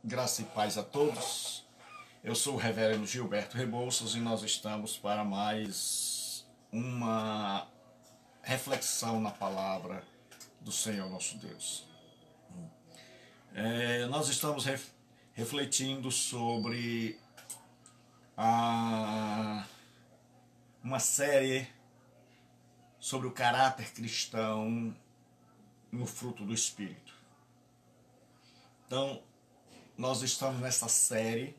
Graça e paz a todos. Eu sou o reverendo Gilberto Rebouças e nós estamos para mais uma reflexão na palavra do Senhor nosso Deus. Nós estamos refletindo sobre uma série sobre o caráter cristão no fruto do Espírito. Então, nós estamos nessa série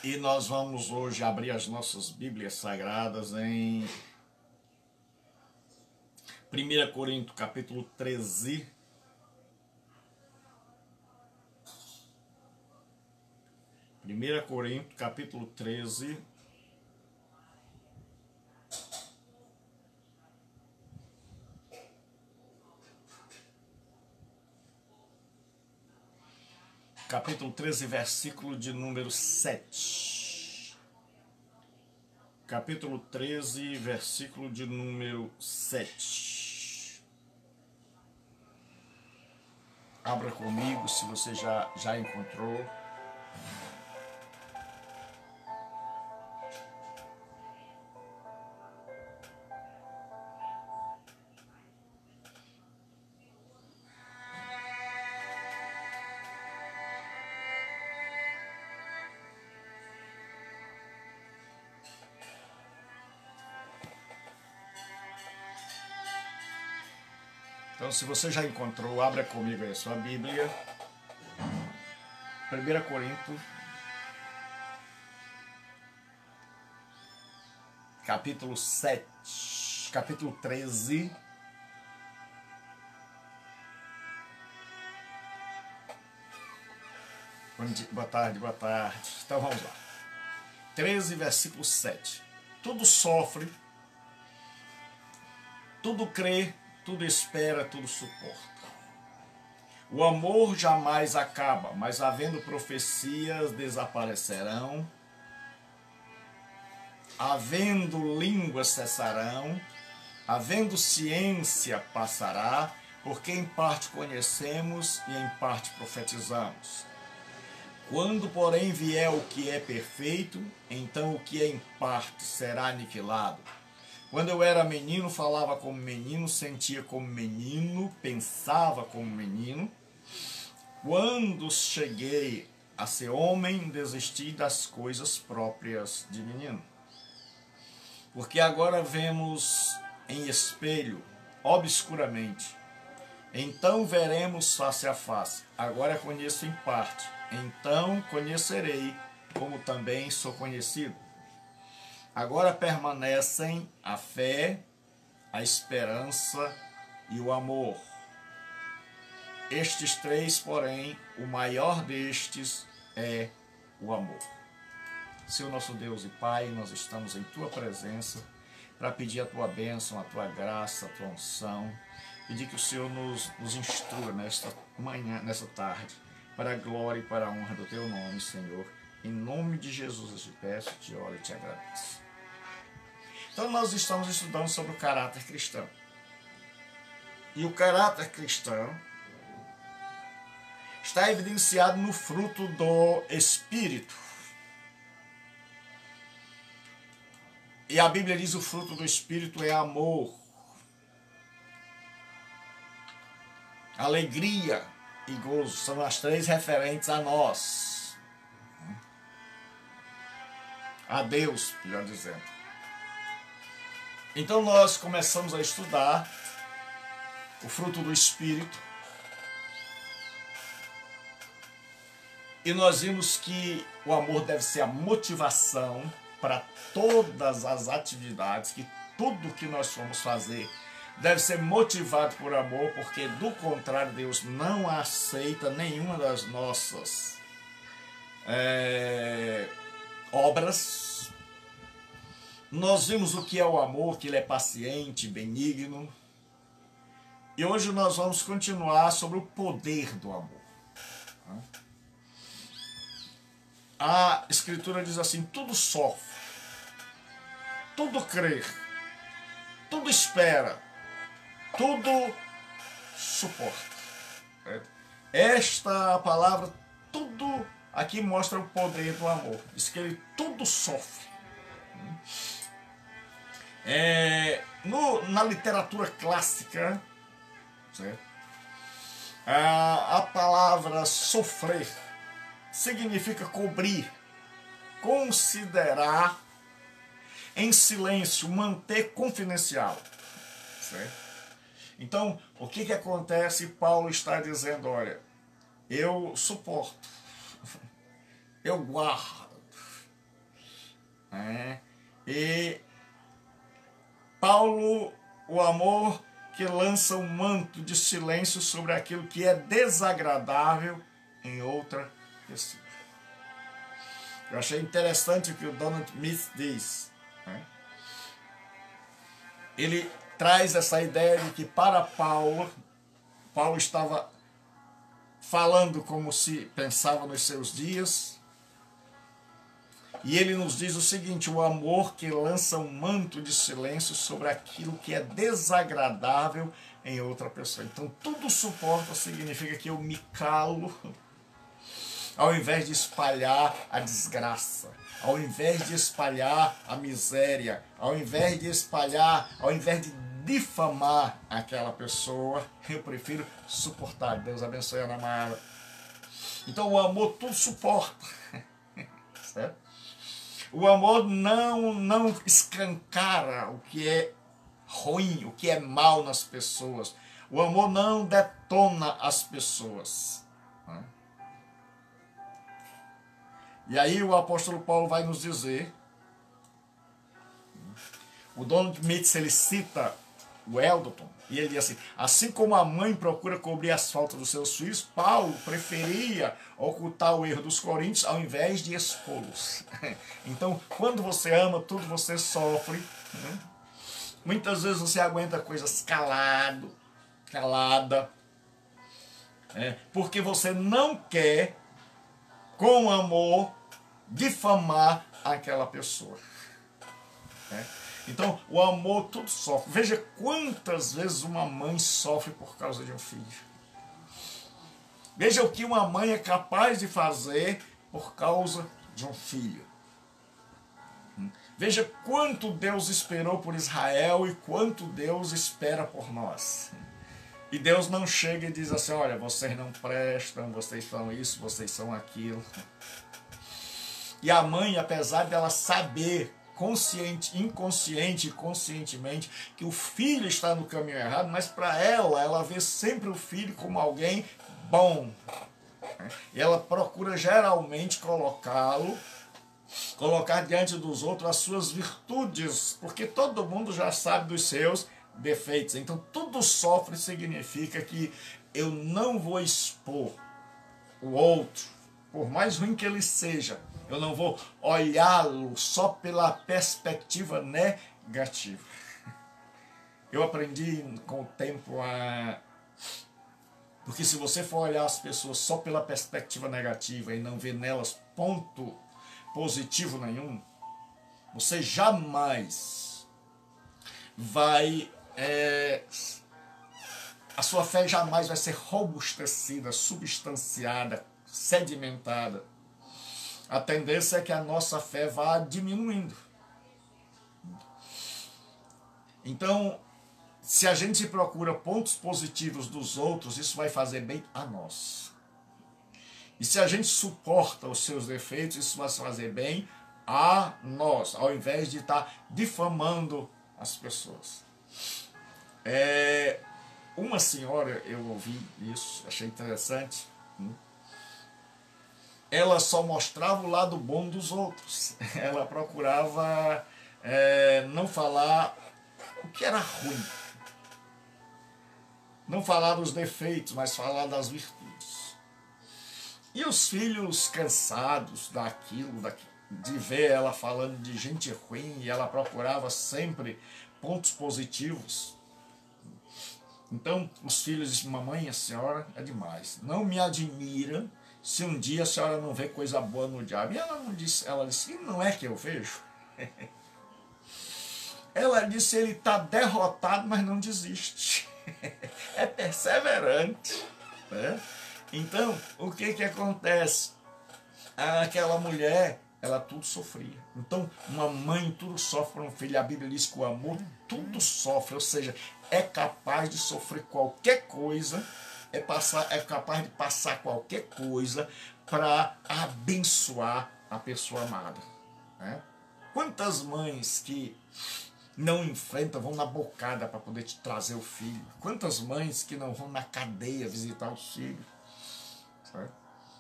e nós vamos hoje abrir as nossas Bíblias Sagradas em 1 Coríntios capítulo 13. 1 Coríntios capítulo 13. Capítulo 13, versículo de número 7. Capítulo 13, versículo de número 7. Abra comigo se você já encontrou. Então, se você já encontrou, abra comigo aí a sua Bíblia. 1 Coríntios, capítulo 7, capítulo 13. Boa tarde, boa tarde. Então, vamos lá. 13, versículo 7. Tudo sofre, tudo crê, tudo espera, tudo suporta. O amor jamais acaba, mas havendo profecias desaparecerão, havendo línguas cessarão, havendo ciência passará, porque em parte conhecemos e em parte profetizamos. Quando, porém, vier o que é perfeito, então o que é em parte será aniquilado. Quando eu era menino, falava como menino, sentia como menino, pensava como menino. Quando cheguei a ser homem, desisti das coisas próprias de menino. Porque agora vemos em espelho, obscuramente. Então veremos face a face. Agora conheço em parte. Então conhecerei, como também sou conhecido. Agora permanecem a fé, a esperança e o amor. Estes três, porém, o maior destes é o amor. Senhor nosso Deus e Pai, nós estamos em Tua presença para pedir a Tua bênção, a Tua graça, a Tua unção. Pedir que o Senhor nos instrua nesta manhã, nesta tarde, para a glória e para a honra do Teu nome, Senhor. Em nome de Jesus eu te peço, te oro e te agradeço. Então nós estamos estudando sobre o caráter cristão. E o caráter cristão está evidenciado no fruto do Espírito. E a Bíblia diz que o fruto do Espírito é amor, alegria e gozo. São as três referentes a nós. A Deus, melhor dizendo. Então nós começamos a estudar o fruto do Espírito. E nós vimos que o amor deve ser a motivação para todas as atividades, que tudo que nós formos fazer deve ser motivado por amor, porque do contrário Deus não aceita nenhuma das nossas obras. Nós vimos o que é o amor, que ele é paciente, benigno. E hoje nós vamos continuar sobre o poder do amor. A Escritura diz assim: tudo sofre, tudo crê, tudo espera, tudo suporta. Esta palavra, tudo aqui mostra o poder do amor. Diz que ele tudo sofre. Na literatura clássica, certo? A palavra sofrer significa cobrir, considerar em silêncio, manter confidencial. Certo? Então, o que acontece? Paulo está dizendo, olha, eu suporto, eu guardo. E Paulo, o amor que lança um manto de silêncio sobre aquilo que é desagradável em outra pessoa. Eu achei interessante o que o Donald Smith diz. Ele traz essa ideia de que para Paulo estava falando como se pensava nos seus dias. E ele nos diz o seguinte: o amor que lança um manto de silêncio sobre aquilo que é desagradável em outra pessoa. Então, tudo suporta significa que eu me calo, ao invés de espalhar a desgraça, ao invés de espalhar a miséria, ao invés de difamar aquela pessoa, eu prefiro suportar. Deus abençoe a Ana Mara. Então, o amor tudo suporta. Certo? O amor não escancara o que é ruim, o que é mal nas pessoas. O amor não detona as pessoas. E aí o apóstolo Paulo vai nos dizer, o Donald Smith, ele cita o Elderton, e ele diz assim como a mãe procura cobrir as faltas dos seus filhos, Paulo preferia ocultar o erro dos coríntios ao invés de expô-los. Então, quando você ama, tudo você sofre. Muitas vezes você aguenta coisas calada, porque você não quer, com amor, difamar aquela pessoa. Então, o amor tudo sofre. Veja quantas vezes uma mãe sofre por causa de um filho. Veja o que uma mãe é capaz de fazer por causa de um filho. Veja quanto Deus esperou por Israel e quanto Deus espera por nós. E Deus não chega e diz assim, olha, vocês não prestam, vocês são isso, vocês são aquilo. E a mãe, apesar dela saber, inconsciente e conscientemente, que o filho está no caminho errado, mas para ela vê sempre o filho como alguém bom. E ela procura geralmente colocar diante dos outros as suas virtudes, porque todo mundo já sabe dos seus defeitos. Então tudo sofre significa que eu não vou expor o outro, por mais ruim que ele seja, eu não vou olhá-lo só pela perspectiva negativa. Eu aprendi com o tempo porque se você for olhar as pessoas só pela perspectiva negativa e não ver nelas ponto positivo nenhum, você jamais vai... a sua fé jamais vai ser robustecida, substanciada, sedimentada. A tendência é que a nossa fé vá diminuindo. Então, se a gente procura pontos positivos dos outros, isso vai fazer bem a nós. E se a gente suporta os seus defeitos, isso vai fazer bem a nós, ao invés de estar difamando as pessoas. Uma senhora, eu ouvi isso, achei interessante. Ela só mostrava o lado bom dos outros. Ela procurava não falar o que era ruim. Não falar dos defeitos, mas falar das virtudes. E os filhos cansados de ver ela falando de gente ruim, e ela procurava sempre pontos positivos. Então os filhos disseram, mamãe, a senhora é demais. Não me admira se um dia a senhora não vê coisa boa no diabo. E ela disse, não é que eu vejo. Ela disse, ele está derrotado, mas não desiste. É perseverante. Né? Então, o que que acontece? Aquela mulher, ela tudo sofria. Então, uma mãe tudo sofre por um filho. A Bíblia diz que o amor tudo sofre, ou seja, é capaz de sofrer qualquer coisa, é capaz de passar qualquer coisa para abençoar a pessoa amada, né? Quantas mães que não enfrentam, vão na bocada para poder te trazer o filho? Quantas mães que não vão na cadeia visitar os filhos? Certo?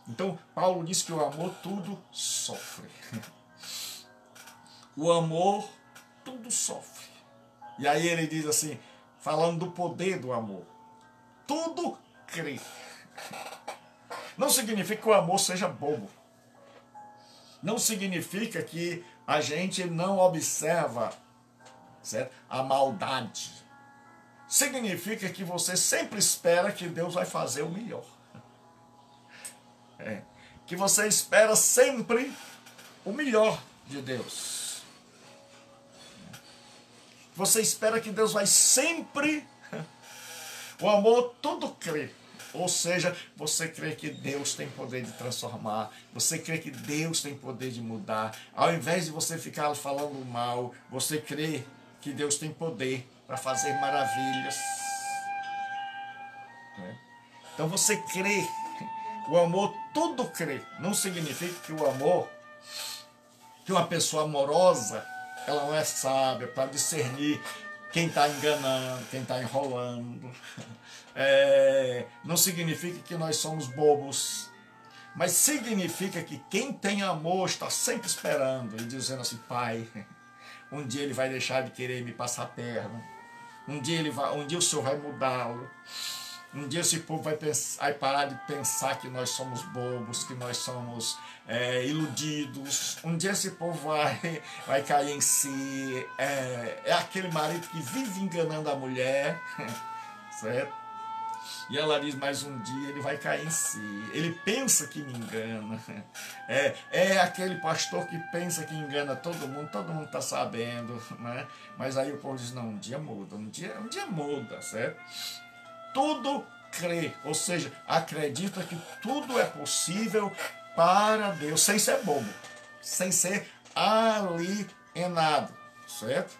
Então, Paulo diz que o amor tudo sofre. O amor tudo sofre. E aí ele diz assim, falando do poder do amor, tudo crê. Não significa que o amor seja bobo. Não significa que a gente não observa, certo, a maldade. Significa que você sempre espera que Deus vai fazer o melhor. Que você espera sempre o melhor de Deus. Você espera que Deus vai sempre... O amor tudo crê. Ou seja, você crê que Deus tem poder de transformar. Você crê que Deus tem poder de mudar. Ao invés de você ficar falando mal, você crê que Deus tem poder para fazer maravilhas. Então você crê. O amor tudo crê. Não significa que o amor, que uma pessoa amorosa, ela não é sábia para discernir quem está enganando, quem está enrolando. Não significa que nós somos bobos, mas significa que quem tem amor está sempre esperando e dizendo assim, Pai, um dia ele vai deixar de querer me passar a perna, um dia o Senhor vai mudá-lo, um dia esse povo vai parar de pensar que nós somos bobos, que nós somos iludidos. Um dia esse povo vai cair em si. É aquele marido que vive enganando a mulher, certo? E ela diz, mas um dia ele vai cair em si. Ele pensa que me engana. É aquele pastor que pensa que engana todo mundo está sabendo, né? Mas aí o povo diz, não, um dia muda, um dia muda, certo? Tudo crê, ou seja, acredita que tudo é possível para Deus, sem ser bobo, sem ser alienado, certo?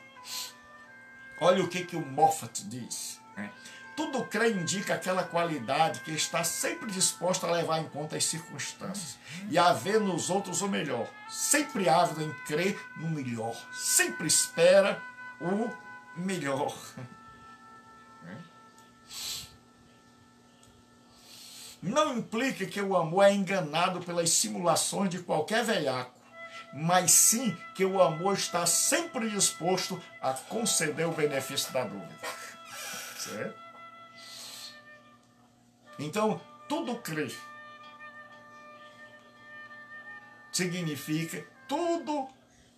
Olha o que o Moffat diz, né? Tudo crê indica aquela qualidade que está sempre disposta a levar em conta as circunstâncias e a ver nos outros o melhor, sempre ávido em crer no melhor, sempre espera o melhor. Não implica que o amor é enganado pelas simulações de qualquer velhaco, mas sim que o amor está sempre disposto a conceder o benefício da dúvida. Certo? Então, tudo crê. Significa tudo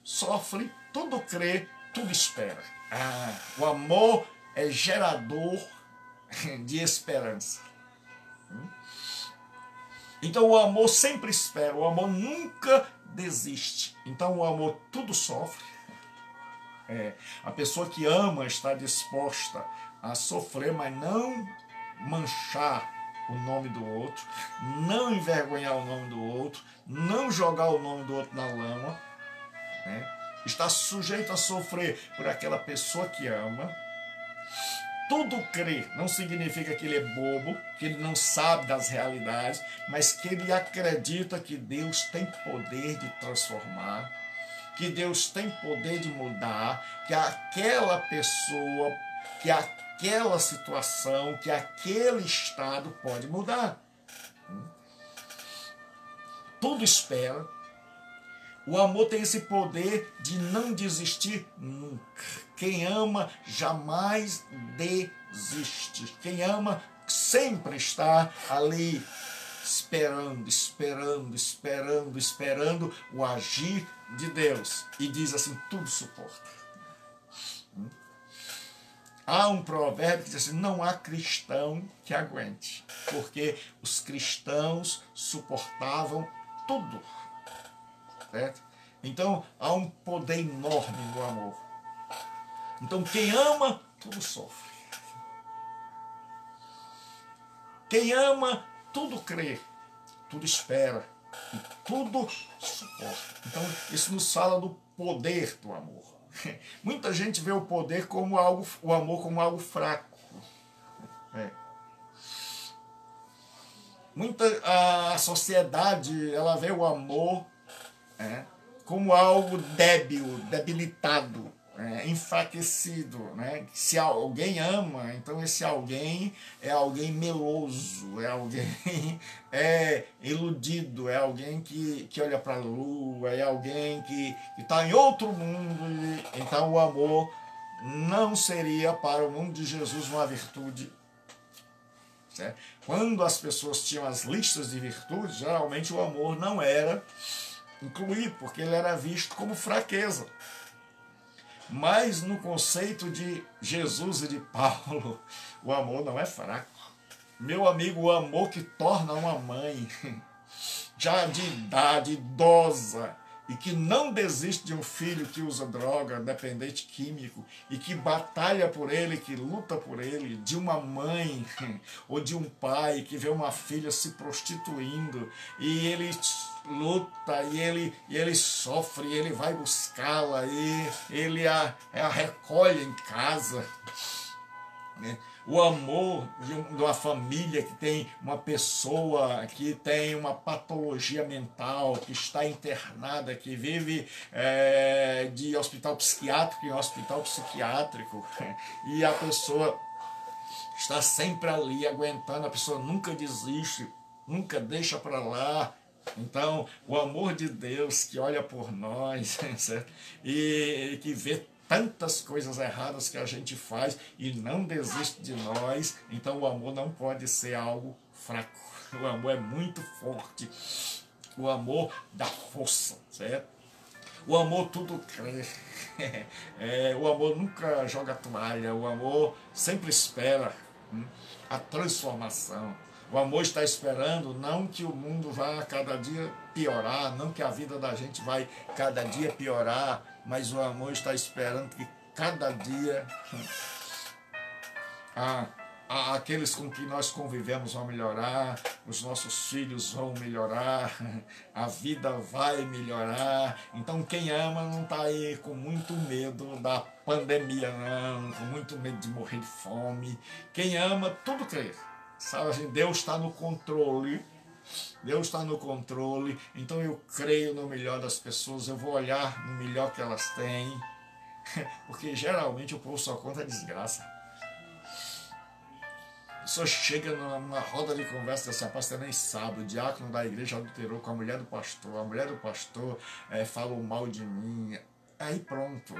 sofre, tudo crê, tudo espera. O amor é gerador de esperança. Então o amor sempre espera, o amor nunca desiste. Então o amor tudo sofre. A pessoa que ama está disposta a sofrer, mas não manchar o nome do outro, não envergonhar o nome do outro, não jogar o nome do outro na lama. Está sujeito a sofrer por aquela pessoa que ama. Tudo crê, não significa que ele é bobo, que ele não sabe das realidades, mas que ele acredita que Deus tem poder de transformar, que Deus tem poder de mudar, que aquela pessoa, que aquela situação, que aquele estado pode mudar. Tudo espera. O amor tem esse poder de não desistir nunca. Quem ama jamais desiste. Quem ama sempre está ali esperando, esperando, esperando, esperando o agir de Deus. E diz assim, tudo suporta. Há um provérbio que diz assim, não há cristão que aguente. Porque os cristãos suportavam tudo. Certo? Então há um poder enorme no amor. Então quem ama, tudo sofre. Quem ama, tudo crê, tudo espera e tudo suporta. Então, isso nos fala do poder do amor. Muita gente vê o poder como algo, o amor como algo fraco. A sociedade, ela vê o amor como algo débil, debilitado, enfraquecido. Se alguém ama, então esse alguém é alguém meloso, é alguém iludido, é alguém que olha para a lua, é alguém que está em outro mundo. Então o amor não seria para o mundo de Jesus uma virtude. Certo? Quando as pessoas tinham as listas de virtudes, geralmente o amor não era incluído, porque ele era visto como fraqueza. Mas no conceito de Jesus e de Paulo, o amor não é fraco. Meu amigo, o amor que torna uma mãe já de idade, idosa, e que não desiste de um filho que usa droga, dependente químico, e que batalha por ele, que luta por ele, de uma mãe ou de um pai que vê uma filha se prostituindo, e ele luta, e ele sofre, e ele vai buscá-la, e ele a recolhe em casa. O amor de uma família que tem uma pessoa que tem uma patologia mental, que está internada, que vive de hospital psiquiátrico em hospital psiquiátrico, e a pessoa está sempre ali aguentando, a pessoa nunca desiste, nunca deixa para lá. Então, o amor de Deus que olha por nós, certo? E que vê tantas coisas erradas que a gente faz e não desiste de nós, então o amor não pode ser algo fraco. O amor é muito forte. O amor dá força, certo? O amor tudo crê. O amor nunca joga toalha. O amor sempre espera a transformação. O amor está esperando não que o mundo vá cada dia piorar, não que a vida da gente vai cada dia piorar, mas o amor está esperando que cada dia aqueles com que nós convivemos vão melhorar, os nossos filhos vão melhorar, a vida vai melhorar. Então quem ama não está aí com muito medo da pandemia, não, com muito medo de morrer de fome. Quem ama, tudo crê. Sabe assim, Deus está no controle. Deus está no controle. Então eu creio no melhor das pessoas. Eu vou olhar no melhor que elas têm. Porque geralmente o povo só conta a desgraça. A pessoa chega numa roda de conversa assim, rapaz, você nem sabe, o diácono da igreja adulterou com a mulher do pastor falou mal de mim. Aí pronto,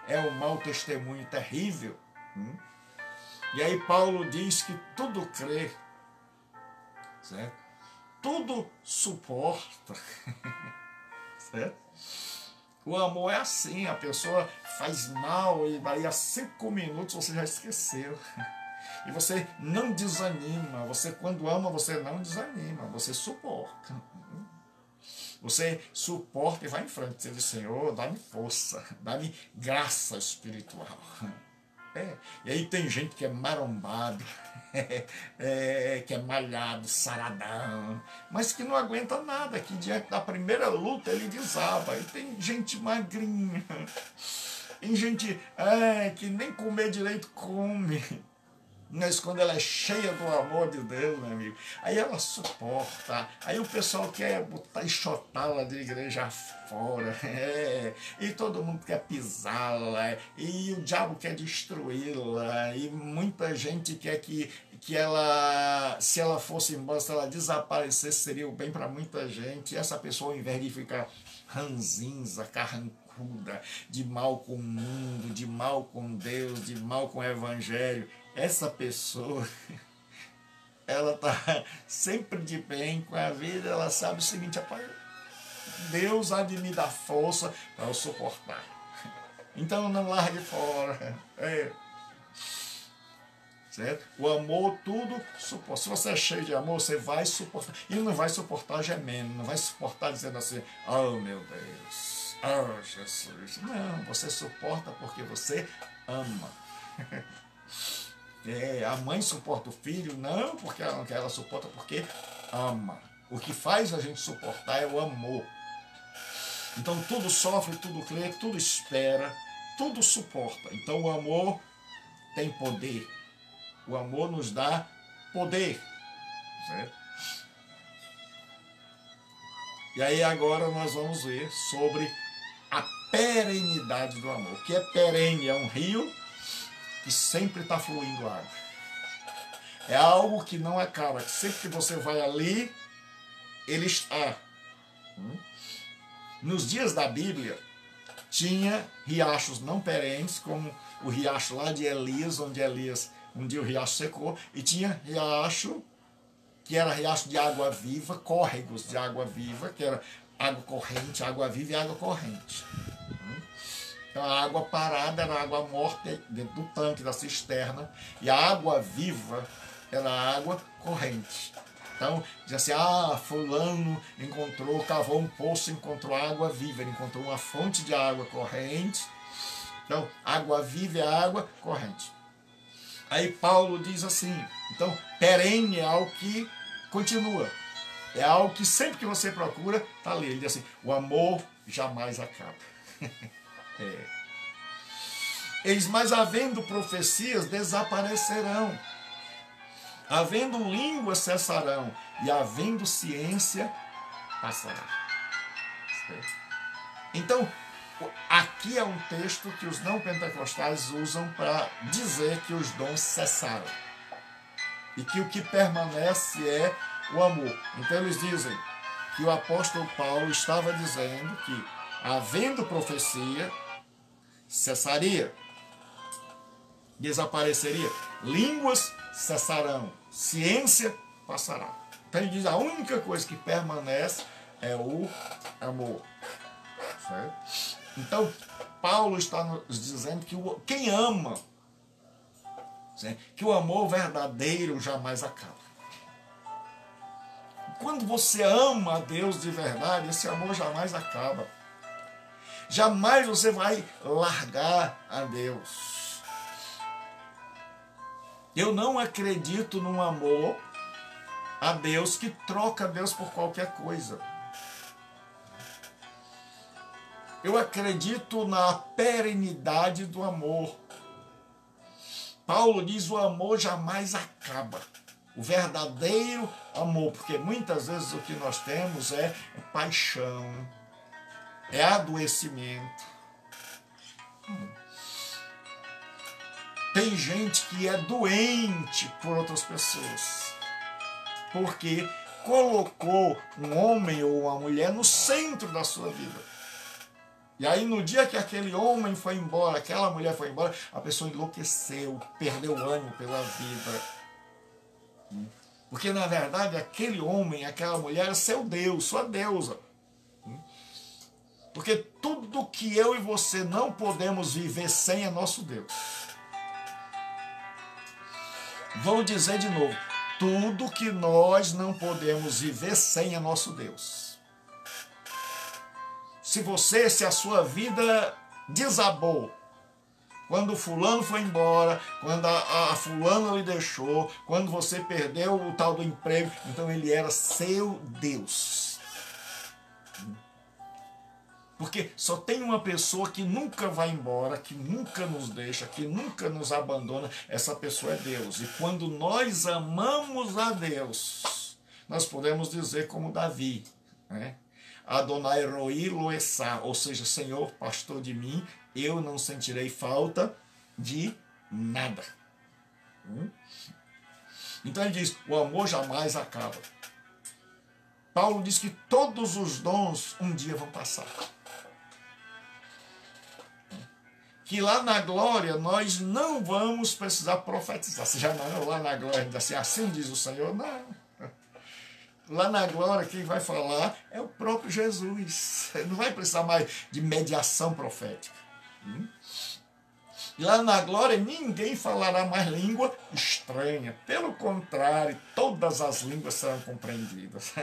é um mau testemunho terrível. E aí Paulo diz que tudo crê, certo? Tudo suporta, certo? O amor é assim, a pessoa faz mal e daí a 5 minutos você já esqueceu. E você não desanima, você quando ama você não desanima, você suporta. Você suporta e vai em frente. Você diz, Senhor, dá-me força, dá-me graça espiritual. E aí tem gente que é marombado, que é malhado, saradão, mas que não aguenta nada, que diante da primeira luta ele desaba. E tem gente magrinha, tem gente que nem comer direito come. Mas quando ela é cheia do amor de Deus, meu amigo, aí ela suporta. Aí o pessoal quer botar enxotá-la de igreja fora, e todo mundo quer pisá-la, e o diabo quer destruí-la, e muita gente quer que ela, se ela fosse embora, se ela desaparecesse, seria o bem para muita gente. E essa pessoa, ao invés de ficar ranzinza, carrancuda, de mal com o mundo, de mal com Deus, de mal com o evangelho, essa pessoa, ela está sempre de bem com a vida. Ela sabe o seguinte, rapaz, Deus há de me dar força para eu suportar. Então não largue fora. Certo? O amor tudo suporta. Se você é cheio de amor, você vai suportar. E não vai suportar gemendo, não vai suportar dizendo assim, oh meu Deus, oh Jesus. Não, você suporta porque você ama. A mãe suporta o filho, não porque ela não quer, ela suporta porque ama. O que faz a gente suportar é o amor. Então tudo sofre, tudo crê, tudo espera, tudo suporta. Então o amor tem poder. O amor nos dá poder. Certo? E aí agora nós vamos ver sobre a perenidade do amor. O que é perene? É um rio que sempre está fluindo água. É algo que não acaba. Sempre que você vai ali, ele está. Nos dias da Bíblia, tinha riachos não perenes, como o riacho lá de Elias, onde Elias, um dia o riacho secou, e tinha riacho que era riacho de água viva, córregos de água viva, que era água corrente, água viva e água corrente. Então a água parada era água morta dentro do tanque, da cisterna, e a água viva era água corrente. Então, diz assim, fulano cavou um poço, encontrou água viva, ele encontrou uma fonte de água corrente. Então, água viva é água corrente. Aí Paulo diz assim, então, perene é algo que continua. É algo que sempre que você procura, está ali. Ele diz assim, o amor jamais acaba. Eis, mas havendo profecias, desaparecerão. Havendo línguas, cessarão. E havendo ciência, passará. Então, aqui é um texto que os não pentecostais usam para dizer que os dons cessaram. E que o que permanece é o amor. Então eles dizem que o apóstolo Paulo estava dizendo que, havendo profecia, cessaria, desapareceria, línguas cessarão, ciência passará. Então ele diz, a única coisa que permanece é o amor. Certo? Então, Paulo está nos dizendo que quem ama, certo? Que o amor verdadeiro jamais acaba. Quando você ama a Deus de verdade, esse amor jamais acaba. Jamais você vai largar a Deus. Eu não acredito num amor a Deus que troca Deus por qualquer coisa. Eu acredito na perenidade do amor. Paulo diz, o amor jamais acaba. O verdadeiro amor, porque muitas vezes o que nós temos é paixão, é adoecimento. Tem gente que é doente por outras pessoas, porque colocou um homem ou uma mulher no centro da sua vida. E aí no dia que aquele homem foi embora, aquela mulher foi embora, a pessoa enlouqueceu, perdeu o ânimo pela vida. Porque na verdade aquele homem, aquela mulher é seu Deus, sua deusa. Porque tudo que eu e você não podemos viver sem é nosso Deus. Vou dizer de novo, tudo que nós não podemos viver sem é nosso Deus. Se a sua vida desabou, quando o fulano foi embora, quando a fulana lhe deixou, quando você perdeu o tal do emprego, então ele era seu Deus. Porque só tem uma pessoa que nunca vai embora, que nunca nos deixa, que nunca nos abandona, essa pessoa é Deus. E quando nós amamos a Deus, nós podemos dizer como Davi, né? Adonai Roi Loessá, ou seja, Senhor, pastor de mim, eu não sentirei falta de nada. Então ele diz, o amor jamais acaba. Paulo diz que todos os dons um dia vão passar. Que lá na glória nós não vamos precisar profetizar. Você já não, lá na glória, assim diz o Senhor, não. Lá na glória, quem vai falar é o próprio Jesus. Não vai precisar mais de mediação profética. Lá na glória ninguém falará mais língua estranha. Pelo contrário, todas as línguas serão compreendidas.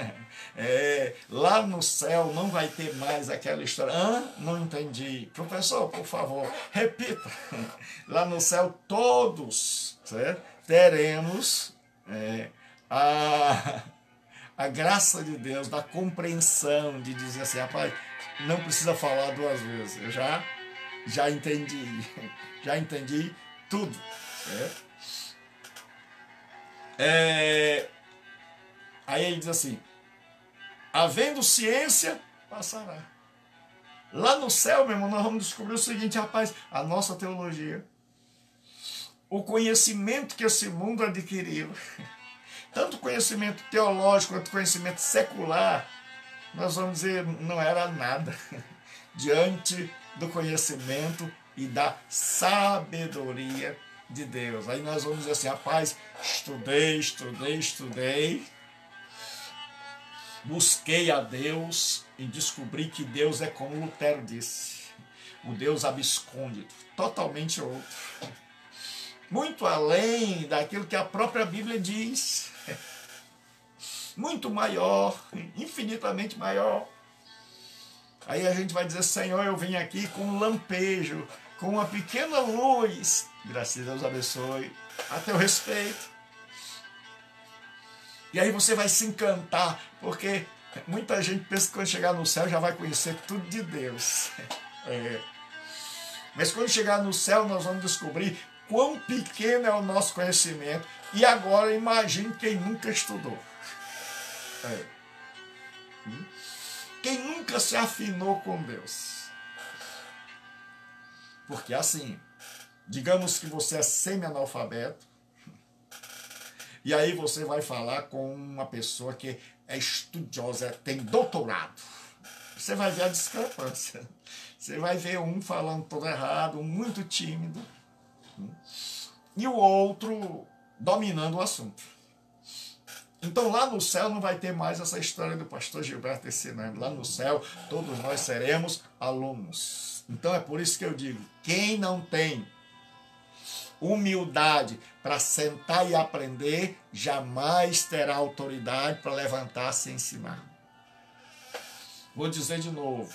Lá no céu não vai ter mais aquela história. Não entendi. Professor, por favor, repita. Lá no céu todos, certo? Teremos a graça de Deus, da compreensão, de dizer assim, rapaz, não precisa falar duas vezes. Eu já entendi. Já entendi tudo. Aí ele diz assim, havendo ciência, passará. Lá no céu, meu irmão, nós vamos descobrir o seguinte, rapaz, a nossa teologia, o conhecimento que esse mundo adquiriu, tanto conhecimento teológico quanto conhecimento secular, nós vamos dizer, não era nada diante do conhecimento e da sabedoria de Deus. Aí nós vamos dizer assim, rapaz, estudei, busquei a Deus e descobri que Deus é como Lutero disse, o Deus abscôndido, totalmente outro, muito além daquilo que a própria Bíblia diz, muito maior, infinitamente maior. Aí a gente vai dizer, Senhor, eu vim aqui com um lampejo, com uma pequena luz, graças a Deus abençoe, a teu respeito. E aí você vai se encantar, porque muita gente pensa que quando chegar no céu já vai conhecer tudo de Deus. Mas quando chegar no céu nós vamos descobrir quão pequeno é o nosso conhecimento. E agora imagine quem nunca estudou. Quem nunca se afinou com Deus. Porque assim, digamos que você é semi-analfabeto, e aí você vai falar com uma pessoa que é estudiosa, tem doutorado. Você vai ver a discrepância. Você vai ver um falando todo errado, um muito tímido, e o outro dominando o assunto. Então lá no céu não vai ter mais essa história do pastor Gilberto ensinando. Lá no céu todos nós seremos alunos. Então é por isso que eu digo, quem não tem humildade para sentar e aprender, jamais terá autoridade para levantar-se e ensinar. Vou dizer de novo,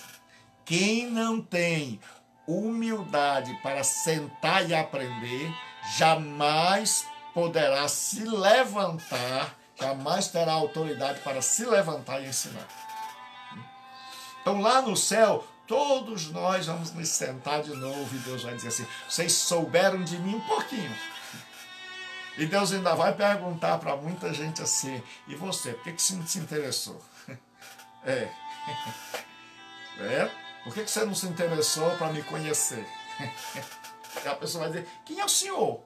quem não tem humildade para sentar e aprender, jamais poderá se levantar, jamais terá autoridade para se levantar e ensinar. Então lá no céu, todos nós vamos nos sentar de novo e Deus vai dizer assim, vocês souberam de mim um pouquinho. E Deus ainda vai perguntar para muita gente assim, e você, por que você não se interessou? Por que você não se interessou para me conhecer? E a pessoa vai dizer, quem é o senhor?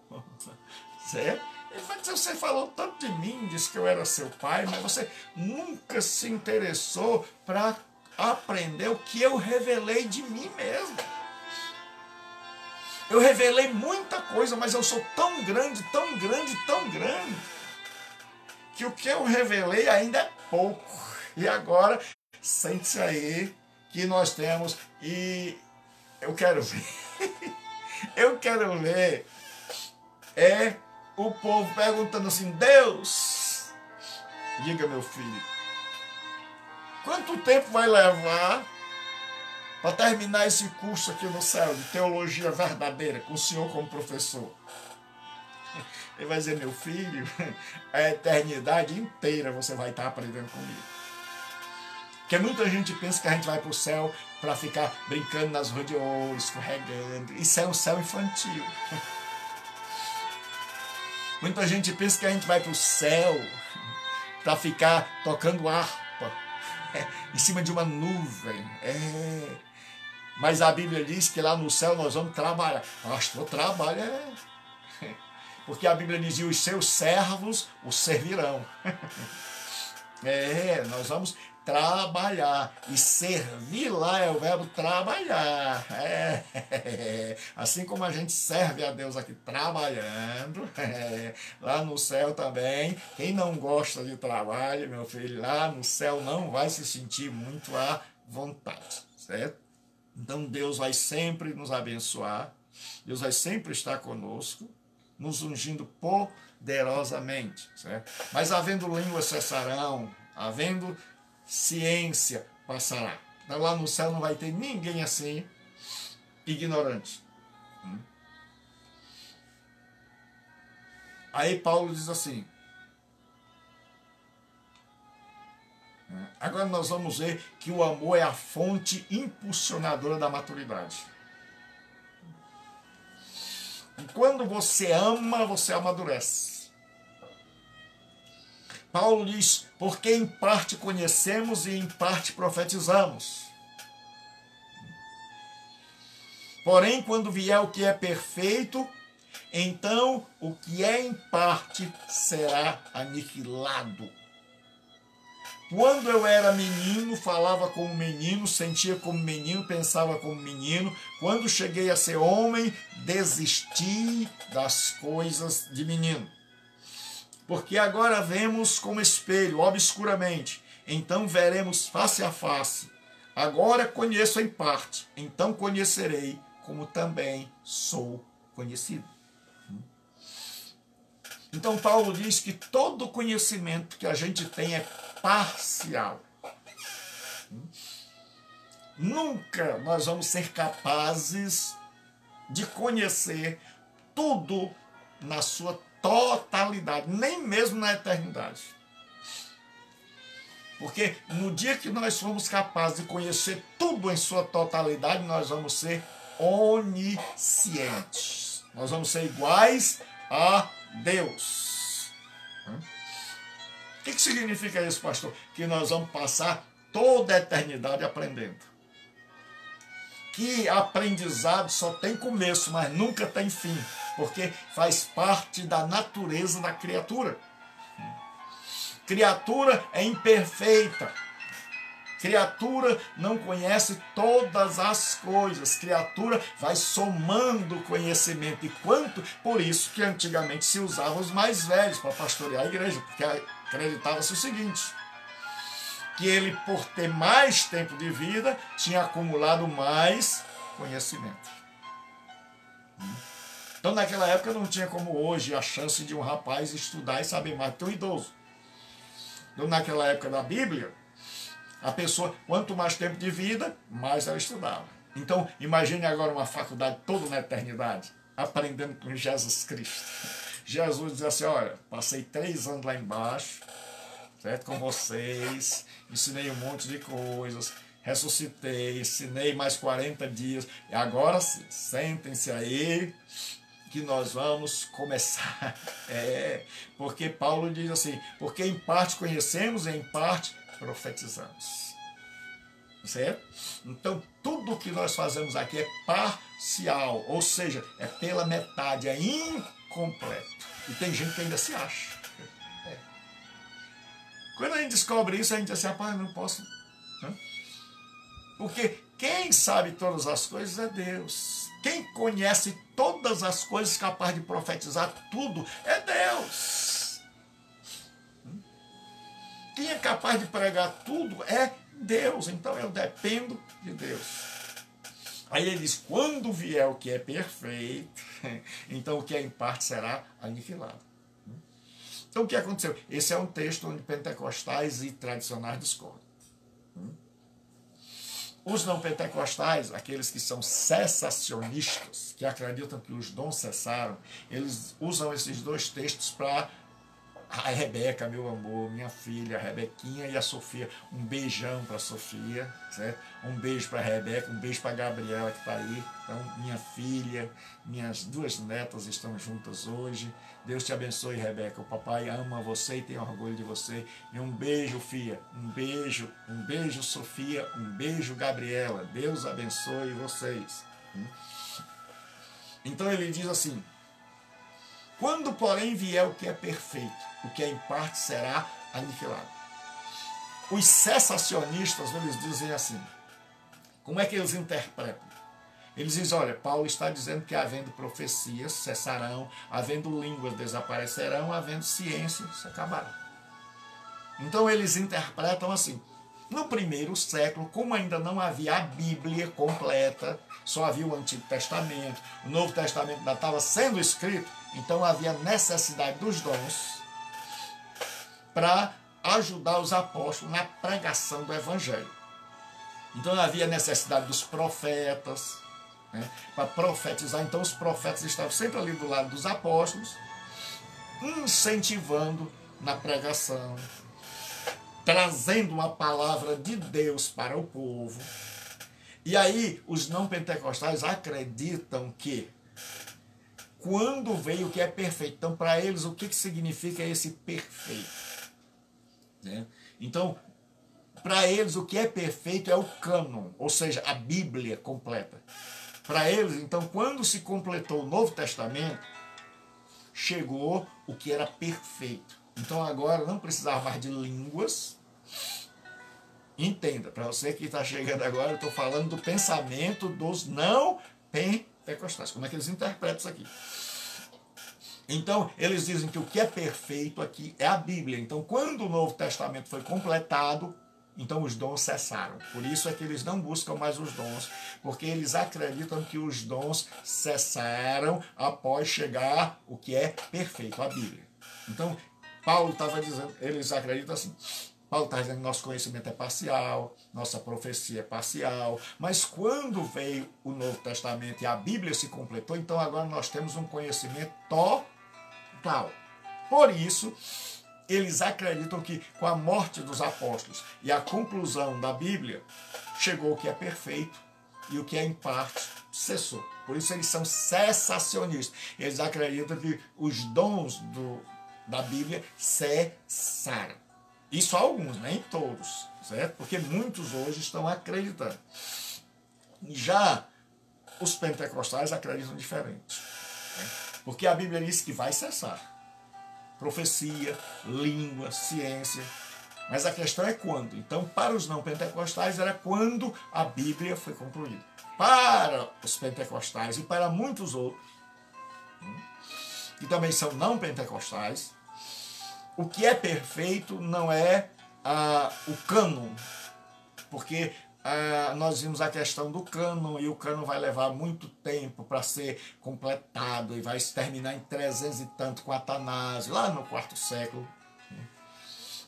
Certo? Ele vai dizer, você falou tanto de mim, disse que eu era seu pai, mas você nunca se interessou para aprender o que eu revelei de mim mesmo. Eu revelei muita coisa, mas eu sou tão grande, que o que eu revelei ainda é pouco. E agora, sente-se aí que nós temos, e eu quero ver, o povo perguntando assim, Deus, diga meu filho, quanto tempo vai levar para terminar esse curso aqui no céu de teologia verdadeira, com o senhor como professor? Ele vai dizer, meu filho, a eternidade inteira você vai estar aprendendo comigo. Porque muita gente pensa que a gente vai para o céu para ficar brincando nas ruas de ouro, escorregando. Isso é um céu infantil. Muita gente pensa que a gente vai para o céu para ficar tocando harpa em cima de uma nuvem. Mas a Bíblia diz que lá no céu nós vamos trabalhar. Pastor, trabalho porque a Bíblia dizia, os seus servos o servirão. Nós vamos trabalhar. E servir lá é o verbo trabalhar. Assim como a gente serve a Deus aqui trabalhando, lá no céu também. Quem não gosta de trabalho, meu filho, lá no céu não vai se sentir muito à vontade, certo? Então Deus vai sempre nos abençoar. Deus vai sempre estar conosco, nos ungindo poderosamente, certo? Mas havendo línguas cessarão, havendo ciência passará. Então, lá no céu não vai ter ninguém assim, ignorante. Aí Paulo diz assim, agora nós vamos ver que o amor é a fonte impulsionadora da maturidade. E quando você ama, você amadurece. Paulo diz, porque em parte conhecemos e em parte profetizamos. Porém, quando vier o que é perfeito, então o que é em parte será aniquilado. Quando eu era menino, falava como menino, sentia como menino, pensava como menino. Quando cheguei a ser homem, desisti das coisas de menino. Porque agora vemos como espelho, obscuramente. Então veremos face a face. Agora conheço em parte, então conhecerei como também sou conhecido. Então Paulo diz que todo conhecimento que a gente tem é parcial. Nunca nós vamos ser capazes de conhecer tudo na sua totalidade, nem mesmo na eternidade. Porque no dia que nós formos capazes de conhecer tudo em sua totalidade, nós vamos ser oniscientes. Nós vamos ser iguais a Deus. O que significa isso, pastor? Que nós vamos passar toda a eternidade aprendendo. Que aprendizado só tem começo, mas nunca tem fim, porque faz parte da natureza da criatura. Criatura é imperfeita. Criatura não conhece todas as coisas. Criatura vai somando conhecimento. E quanto? Por isso que antigamente se usavam os mais velhos para pastorear a igreja, porque acreditava-se o seguinte, que ele, por ter mais tempo de vida, tinha acumulado mais conhecimento. Então, naquela época, não tinha como hoje a chance de um rapaz estudar e saber mais que um idoso. Então, naquela época da Bíblia, a pessoa, quanto mais tempo de vida, mais ela estudava. Então, imagine agora uma faculdade toda na eternidade, aprendendo com Jesus Cristo. Jesus diz assim, olha, passei 3 anos lá embaixo, certo? Com vocês, ensinei um monte de coisas, ressuscitei, ensinei mais 40 dias, e agora sim, sentem-se aí, que nós vamos começar. Porque Paulo diz assim, porque em parte conhecemos e em parte profetizamos. Certo? Então, tudo que nós fazemos aqui é parcial, ou seja, é pela metade, é incompleto. E tem gente que ainda se acha. Quando a gente descobre isso, a gente diz assim, rapaz, não posso. Porque quem sabe todas as coisas é Deus. Quem conhece todas as coisas, capaz de profetizar tudo, é Deus. Quem é capaz de pregar tudo é Deus. Então eu dependo de Deus. Aí ele diz, quando vier o que é perfeito, então o que é em parte será aniquilado. Então o que aconteceu? Esse é um texto onde pentecostais e tradicionais discordam. Os não pentecostais, aqueles que são cessacionistas, que acreditam que os dons cessaram, eles usam esses 2 textos para a Rebeca, meu amor, minha filha, a Rebequinha e a Sofia. Um beijão para a Sofia, certo? Um beijo para a Rebeca, um beijo para a Gabriela que está aí. Então, minha filha, minhas 2 netas estão juntas hoje. Deus te abençoe, Rebeca. O papai ama você e tem orgulho de você. E um beijo, filha. Um beijo, Sofia. Um beijo, Gabriela. Deus abençoe vocês. Então ele diz assim, quando, porém, vier o que é perfeito, o que é em parte será aniquilado. Os cessacionistas, eles dizem assim, como é que eles interpretam? Eles dizem, olha, Paulo está dizendo que havendo profecias cessarão, havendo línguas desaparecerão, havendo ciência se acabará. Então eles interpretam assim, No primeiro século, como ainda não havia a Bíblia completa, só havia o Antigo Testamento, o Novo Testamento ainda estava sendo escrito, então havia necessidade dos dons para ajudar os apóstolos na pregação do Evangelho. Então havia necessidade dos profetas, né, para profetizar. Então os profetas estavam sempre ali do lado dos apóstolos, incentivando na pregação, trazendo uma palavra de Deus para o povo. E aí os não pentecostais acreditam que quando veio o que é perfeito, então para eles o que significa esse perfeito? Né? Então, para eles o que é perfeito é o cânon, ou seja, a Bíblia completa. Para eles, então, quando se completou o Novo Testamento, chegou o que era perfeito. Então agora não precisava mais de línguas. Entenda, para você que está chegando agora, eu estou falando do pensamento dos não pentecostais. Como é que eles interpretam isso aqui? Então, eles dizem que o que é perfeito aqui é a Bíblia. Então, quando o Novo Testamento foi completado, então os dons cessaram. Por isso é que eles não buscam mais os dons, porque eles acreditam que os dons cessaram após chegar o que é perfeito, a Bíblia. Então, Paulo estava dizendo, eles acreditam assim, Paulo está dizendo que nosso conhecimento é parcial, nossa profecia é parcial, mas quando veio o Novo Testamento e a Bíblia se completou, então agora nós temos um conhecimento total. Por isso, eles acreditam que com a morte dos apóstolos e a conclusão da Bíblia, chegou o que é perfeito e o que é em parte cessou. Por isso eles são cessacionistas. Eles acreditam que os dons da Bíblia cessaram. Isso alguns, nem todos, certo? Porque muitos hoje estão acreditando. Já os pentecostais acreditam diferente. Né? Porque a Bíblia diz que vai cessar. Profecia, língua, ciência. Mas a questão é quando. Então, para os não pentecostais, era quando a Bíblia foi concluída. Para os pentecostais e para muitos outros, que também são não pentecostais, o que é perfeito não é o cânon, porque nós vimos a questão do cânon, e o cânon vai levar muito tempo para ser completado, e vai se terminar em 300 e tanto com Atanásio, lá no quarto século.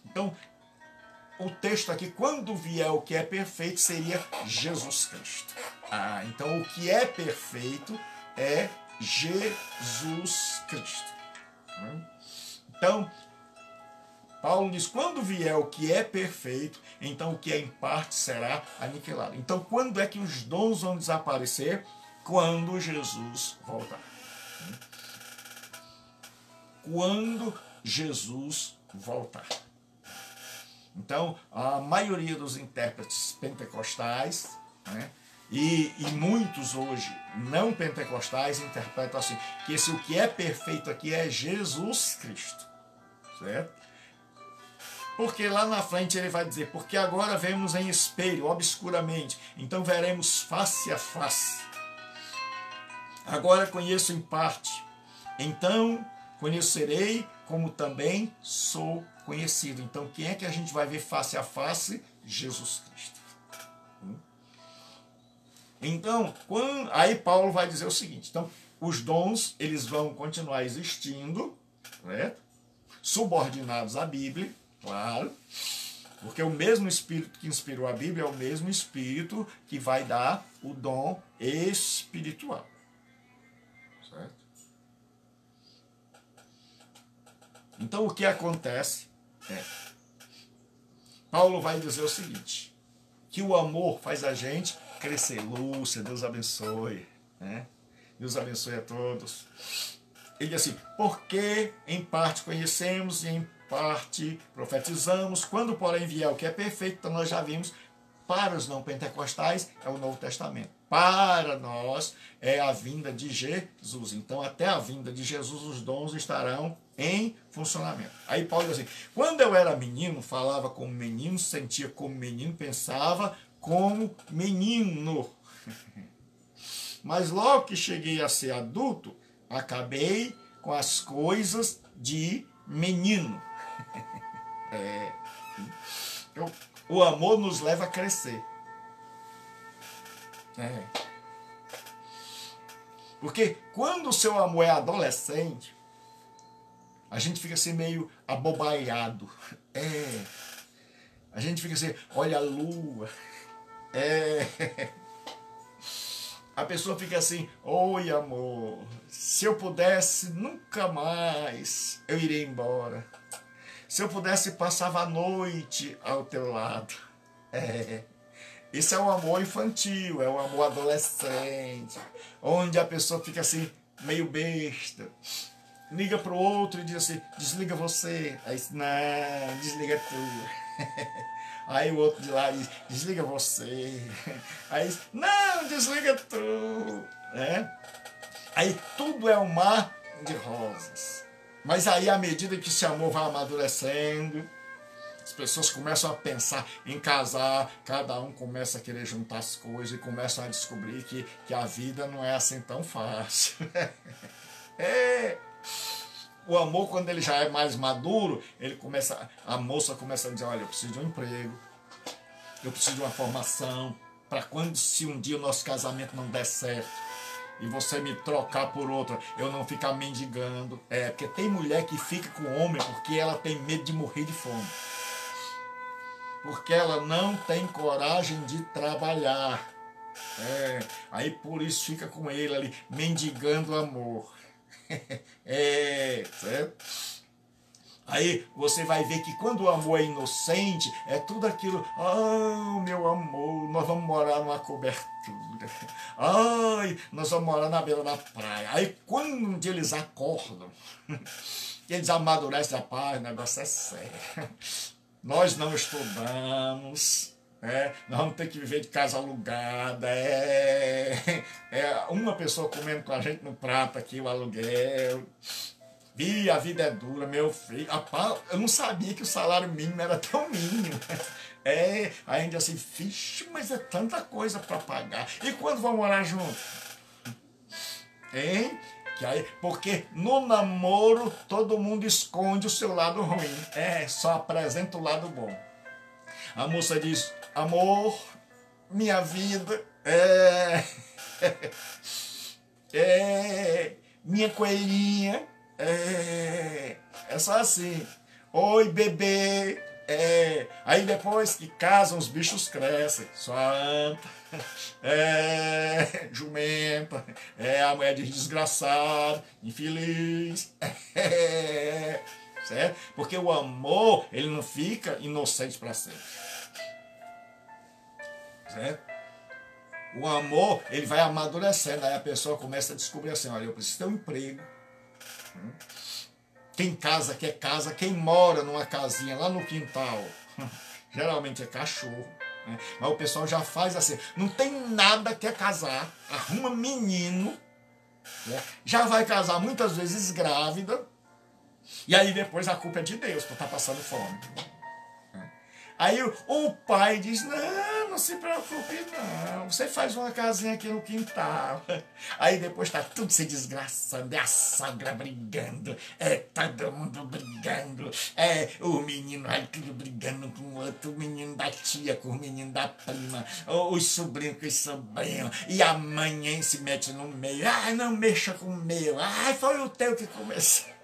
Então, o texto aqui, quando vier o que é perfeito, seria Jesus Cristo. Então, o que é perfeito é Jesus Cristo. Então, Paulo diz, quando vier o que é perfeito, então o que é em parte será aniquilado. Então, quando é que os dons vão desaparecer? Quando Jesus voltar. Quando Jesus voltar. Então, a maioria dos intérpretes pentecostais, né, e muitos hoje não pentecostais interpretam assim, que o que é perfeito aqui é Jesus Cristo. Certo? Porque lá na frente ele vai dizer, porque agora vemos em espelho, obscuramente, então veremos face a face. Agora conheço em parte, então conhecerei como também sou conhecido. Então quem é que a gente vai ver face a face? Jesus Cristo. Então, aí Paulo vai dizer o seguinte, então os dons eles vão continuar existindo, né? Subordinados à Bíblia, claro, porque o mesmo Espírito que inspirou a Bíblia é o mesmo Espírito que vai dar o dom espiritual. Certo? Então o que acontece é, Paulo vai dizer o seguinte, que o amor faz a gente crescer. Lúcia, Deus abençoe, né? Deus abençoe a todos. Ele diz assim, porque em parte conhecemos e em parte profetizamos, quando porém vier o que é perfeito, então nós já vimos, para os não pentecostais é o Novo Testamento, para nós é a vinda de Jesus. Então até a vinda de Jesus os dons estarão em funcionamento. Aí Paulo diz assim, quando eu era menino, falava como menino, sentia como menino, pensava como menino. Mas logo que cheguei a ser adulto, acabei com as coisas de menino. O amor nos leva a crescer. Porque quando o seu amor é adolescente, a gente fica assim meio abobaiado. A gente fica assim, olha a lua. A pessoa fica assim, oi amor, se eu pudesse, nunca mais eu iria embora. Se eu pudesse, passava a noite ao teu lado. Esse é o amor infantil, é o amor adolescente, onde a pessoa fica assim, meio besta. Liga pro outro e diz assim, desliga você. Aí diz, não, desliga tu. Aí o outro de lá diz, desliga você. Aí diz, não, desliga tu. Aí tudo é um mar de rosas. Mas aí, à medida que esse amor vai amadurecendo, as pessoas começam a pensar em casar, cada um começa a querer juntar as coisas e começam a descobrir que a vida não é assim tão fácil. O amor, quando ele já é mais maduro, a moça começa a dizer, olha, eu preciso de um emprego, eu preciso de uma formação, para quando, se um dia o nosso casamento não der certo, e você me trocar por outra, eu não ficar mendigando. Porque tem mulher que fica com o homem porque ela tem medo de morrer de fome. Porque ela não tem coragem de trabalhar. Aí por isso fica com ele ali, mendigando amor. Certo? Aí você vai ver que quando o amor é inocente, é tudo aquilo, meu amor, nós vamos morar numa cobertura, nós vamos morar na beira da praia. Aí quando um dia eles acordam, eles amadurecem, rapaz, o negócio é sério. Nós não estudamos, nós vamos ter que viver de casa alugada, uma pessoa comendo com a gente no prato aqui, o aluguel. E a vida é dura, meu filho. Rapaz, eu não sabia que o salário mínimo era tão mínimo. Ainda assim, vixe, mas é tanta coisa para pagar. E quando vão morar junto? Porque no namoro todo mundo esconde o seu lado ruim. Só apresenta o lado bom. A moça diz, amor, minha vida, minha coelhinha, é só assim, oi bebê, aí depois que casam os bichos crescem, sua anta, jumenta, a mulher diz desgraçado, infeliz, certo? Porque o amor, ele não fica inocente para sempre, certo? O amor, ele vai amadurecendo, aí a pessoa começa a descobrir assim, olha, eu preciso ter um emprego. Quem casa quer casa, quem mora numa casinha lá no quintal, geralmente é cachorro, mas o pessoal já faz assim, não tem nada, quer casar, arruma menino, já vai casar muitas vezes grávida, e aí depois a culpa é de Deus por estar passando fome. Aí o pai diz, não se preocupe não, você faz uma casinha aqui no quintal. Aí depois tá tudo se desgraçando, a sogra brigando, todo mundo brigando, o menino aí tudo brigando com o outro, o menino da tia com o menino da prima, os sobrinhos com os sobrinhos, e a mãe se mete no meio, não mexa com o meu, foi o teu que começou.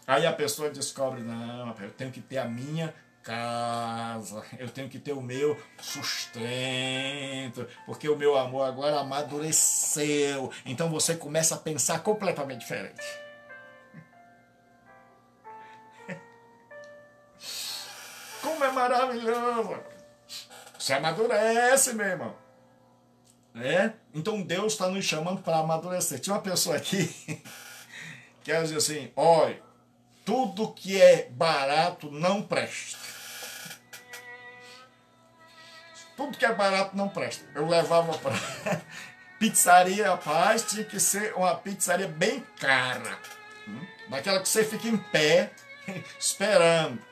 Aí a pessoa descobre, não, eu tenho que ter a minha casa, eu tenho que ter o meu sustento, porque o meu amor agora amadureceu. Então você começa a pensar completamente diferente. Como é maravilhoso! Você amadurece, meu irmão. Então Deus está nos chamando para amadurecer. Tinha uma pessoa aqui que ela diz assim, olha, tudo que é barato não presta. Tudo que é barato não presta. Eu levava para pizzaria, rapaz, tinha que ser uma pizzaria bem cara. Daquela que você fica em pé, esperando.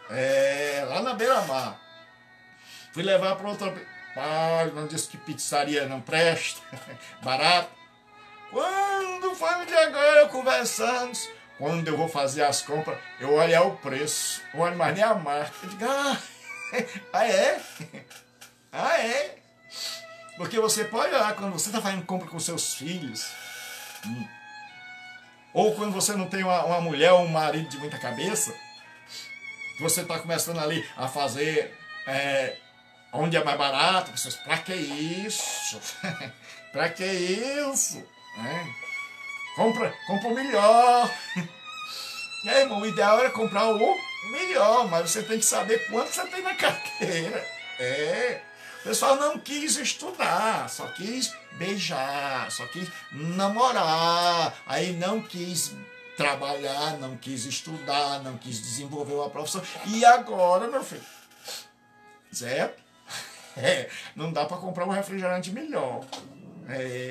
Lá na beira-mar. Fui levar para outra... não disse que pizzaria não presta. Barato. Quando foi um dia agora, eu conversando... Quando eu vou fazer as compras, eu olho o preço, não olho mais nem a marca. Eu digo, Ah, é? Ah, é? Porque você pode olhar quando você está fazendo compra com seus filhos, ou quando você não tem uma mulher ou um marido de muita cabeça, você está começando ali a fazer onde é mais barato, pessoas, pra que isso? Pra que isso? Compra o melhor. Irmão, o ideal era comprar o melhor, mas você tem que saber quanto você tem na carteira. O pessoal não quis estudar, só quis beijar, só quis namorar, aí não quis trabalhar, não quis estudar, não quis desenvolver uma profissão. E agora, meu filho, certo? Não dá para comprar um refrigerante melhor.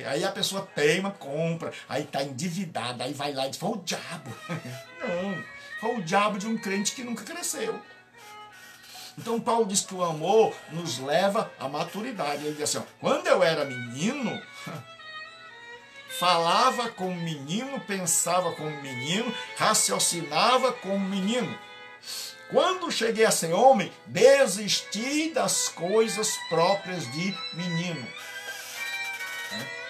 Aí a pessoa teima, compra, aí tá endividada, aí vai lá e diz, foi o diabo. Não, foi o diabo de um crente que nunca cresceu. Então Paulo diz que o amor nos leva à maturidade. Ele diz assim, quando eu era menino, falava como menino, pensava como menino, raciocinava como menino. Quando cheguei a ser homem, desisti das coisas próprias de menino.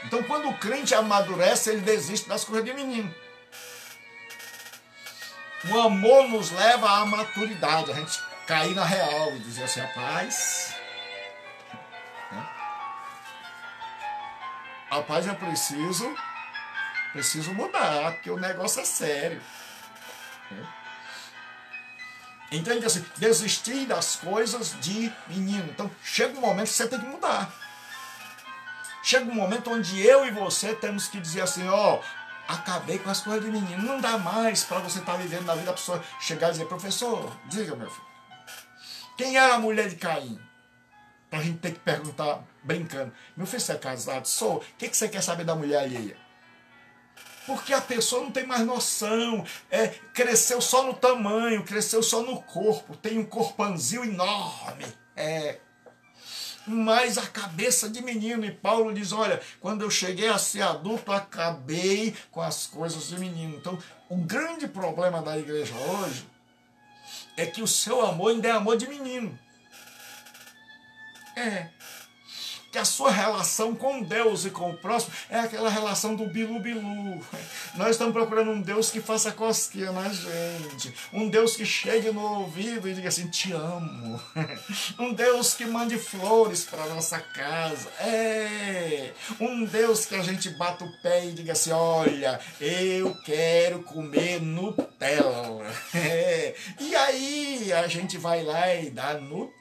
Então, quando o crente amadurece, ele desiste das coisas de menino. O amor nos leva à maturidade, a gente cair na real e dizer assim, rapaz, eu preciso mudar, porque o negócio é sério. Entende assim, desistir das coisas de menino. Então, chega um momento que você tem que mudar. Chega um momento onde eu e você temos que dizer assim, acabei com as coisas de menino. Não dá mais para você estar vivendo na vida, a pessoa chegar e dizer, professor, diga, meu filho, quem era a mulher de Caim? Para a gente ter que perguntar, brincando, meu filho, você é casado? Sou. O que você quer saber da mulher alheia? Porque a pessoa não tem mais noção, cresceu só no tamanho, cresceu só no corpo, tem um corpanzil enorme, mas a cabeça de menino. E Paulo diz, olha, quando eu cheguei a ser adulto, acabei com as coisas de menino. Então, o grande problema da igreja hoje é que o seu amor ainda é amor de menino. Que a sua relação com Deus e com o próximo é aquela relação do bilu-bilu. Nós estamos procurando um Deus que faça cosquinha na gente. Um Deus que chegue no ouvido e diga assim, te amo. Um Deus que mande flores para a nossa casa. Um Deus que a gente bata o pé e diga assim, olha, eu quero comer Nutella. E aí a gente vai lá e dá Nutella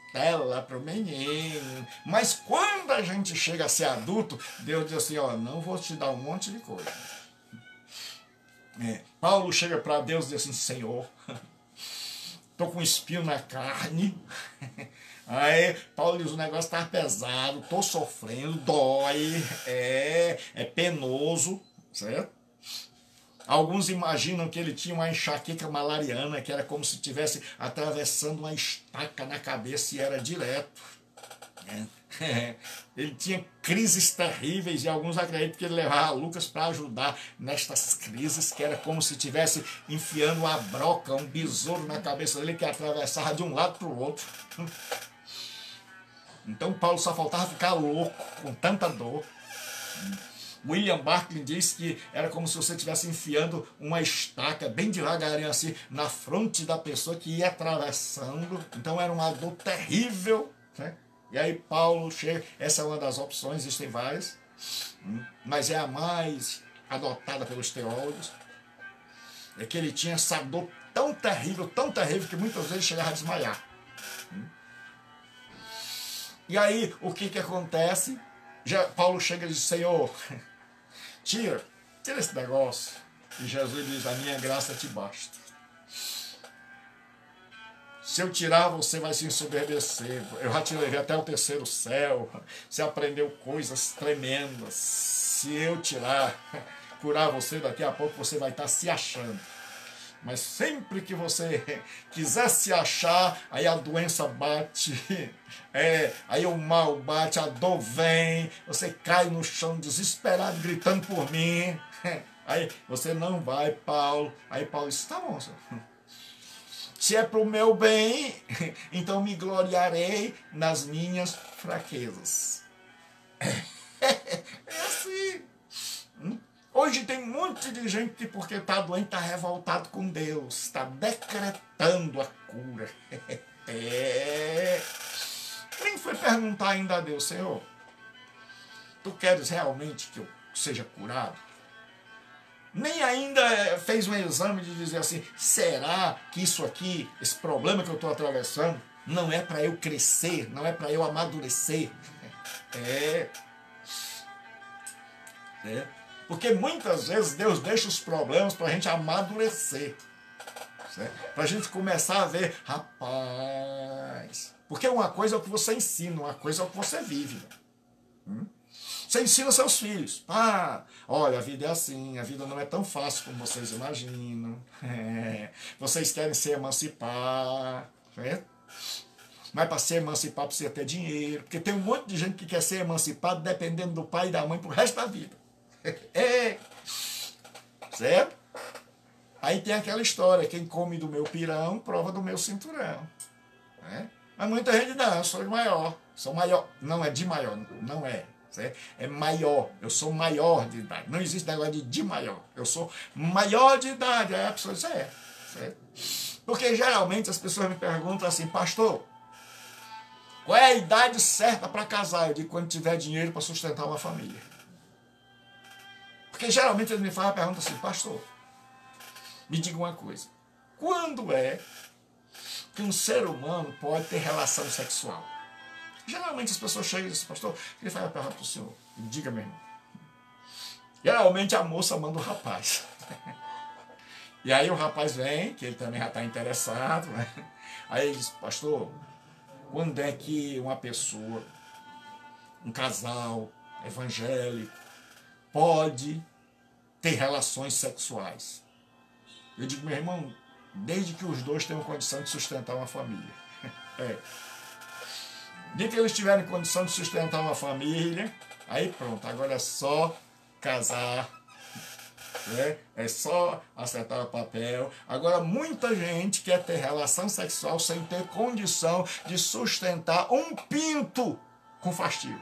para o menino. Mas quando a gente chega a ser adulto, Deus diz assim, não vou te dar um monte de coisa. Paulo chega para Deus e diz assim, Senhor, estou com espinho na carne. Aí Paulo diz, o negócio está pesado, estou sofrendo, dói, é penoso, certo? Alguns imaginam que ele tinha uma enxaqueca malariana, que era como se estivesse atravessando uma estaca na cabeça e era direto. Ele tinha crises terríveis e alguns acreditam que ele levava Lucas para ajudar nestas crises, que era como se estivesse enfiando uma broca, um besouro na cabeça dele que atravessava de um lado para o outro. Então Paulo só faltava ficar louco com tanta dor. William Barclay diz que era como se você estivesse enfiando uma estaca bem devagarinho assim na fronte da pessoa que ia atravessando. Então era uma dor terrível, né? E aí Paulo chega, essa é uma das opções, existem várias, mas é a mais adotada pelos teólogos, é que ele tinha essa dor tão terrível, que muitas vezes chegava a desmaiar. E aí o que acontece? Paulo chega e diz, Senhor, tira esse negócio. E Jesus diz, a minha graça te basta. Se eu tirar, você vai se ensoberbecer. Eu já te levei até o terceiro céu. Você aprendeu coisas tremendas. Se eu tirar, curar você, daqui a pouco você vai estar se achando. Mas sempre que você quiser se achar, aí a doença bate, aí o mal bate, a dor vem, você cai no chão desesperado, gritando por mim. Aí você não vai, Paulo. Aí Paulo disse, tá bom, senhor. Se é para o meu bem, então me gloriarei nas minhas fraquezas. É assim. Hoje tem um monte de gente que, porque está doente, está revoltado com Deus, está decretando a cura. Nem foi perguntar ainda a Deus: Senhor, tu queres realmente que eu seja curado? Nem ainda fez um exame de dizer assim: será que isso aqui, esse problema que eu estou atravessando, não é para eu crescer, não é para eu amadurecer? Porque muitas vezes Deus deixa os problemas para a gente amadurecer, para a gente começar a ver, rapaz, porque uma coisa é o que você ensina, uma coisa é o que você vive. Você ensina seus filhos: olha, a vida é assim, a vida não é tão fácil como vocês imaginam. Vocês querem se emancipar, mas para se emancipar precisa ter dinheiro, porque tem um monte de gente que quer ser emancipado dependendo do pai e da mãe pro resto da vida. Certo? Aí tem aquela história: quem come do meu pirão, prova do meu cinturão. Mas muita gente: não, eu sou maior. Sou maior. Não é de maior, não é. Certo? É maior. Eu sou maior de idade. Não existe negócio de maior. Eu sou maior de idade. Aí a pessoa diz: certo? Porque geralmente as pessoas me perguntam assim: pastor, qual é a idade certa para casar? Eu digo: quando tiver dinheiro para sustentar uma família. Porque geralmente eles me fazem a pergunta assim: pastor, me diga uma coisa, quando é que um ser humano pode ter relação sexual? Geralmente as pessoas chegam e dizem: pastor, ele faz a pergunta para o senhor, diga mesmo. Geralmente a moça manda o rapaz. E aí o rapaz vem, que ele também já está interessado, né? Aí ele diz: pastor, quando é que uma pessoa, um casal evangélico, pode ter relações sexuais? Eu digo: meu irmão, desde que os dois tenham condição de sustentar uma família. De que eles tiverem condição de sustentar uma família, aí pronto, agora é só casar, é só acertar o papel. Agora muita gente quer ter relação sexual sem ter condição de sustentar um pinto com fastio.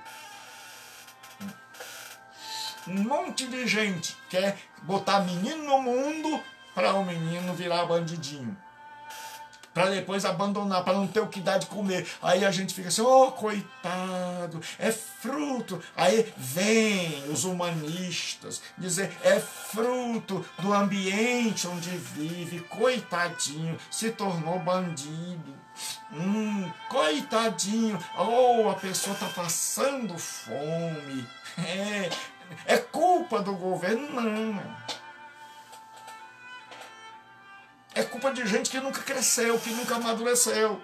Um monte de gente quer botar menino no mundo para o menino virar bandidinho, para depois abandonar, para não ter o que dar de comer. Aí a gente fica assim: coitado, é fruto. Aí vem os humanistas dizer: é fruto do ambiente onde vive, coitadinho, se tornou bandido. Coitadinho, a pessoa está passando fome. É culpa do governo? Não. É culpa de gente que nunca cresceu, que nunca amadureceu,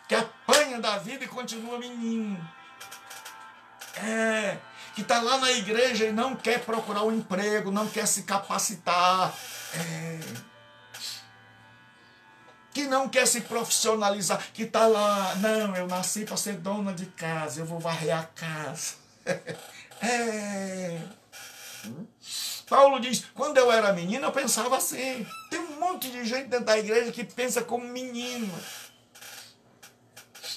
que apanha da vida e continua menino. Que está lá na igreja e não quer procurar um emprego, não quer se capacitar. Que não quer se profissionalizar, que está lá: não, eu nasci para ser dona de casa, eu vou varrer a casa. Paulo diz: quando eu era menino eu pensava assim. Tem um monte de gente dentro da igreja que pensa como menino,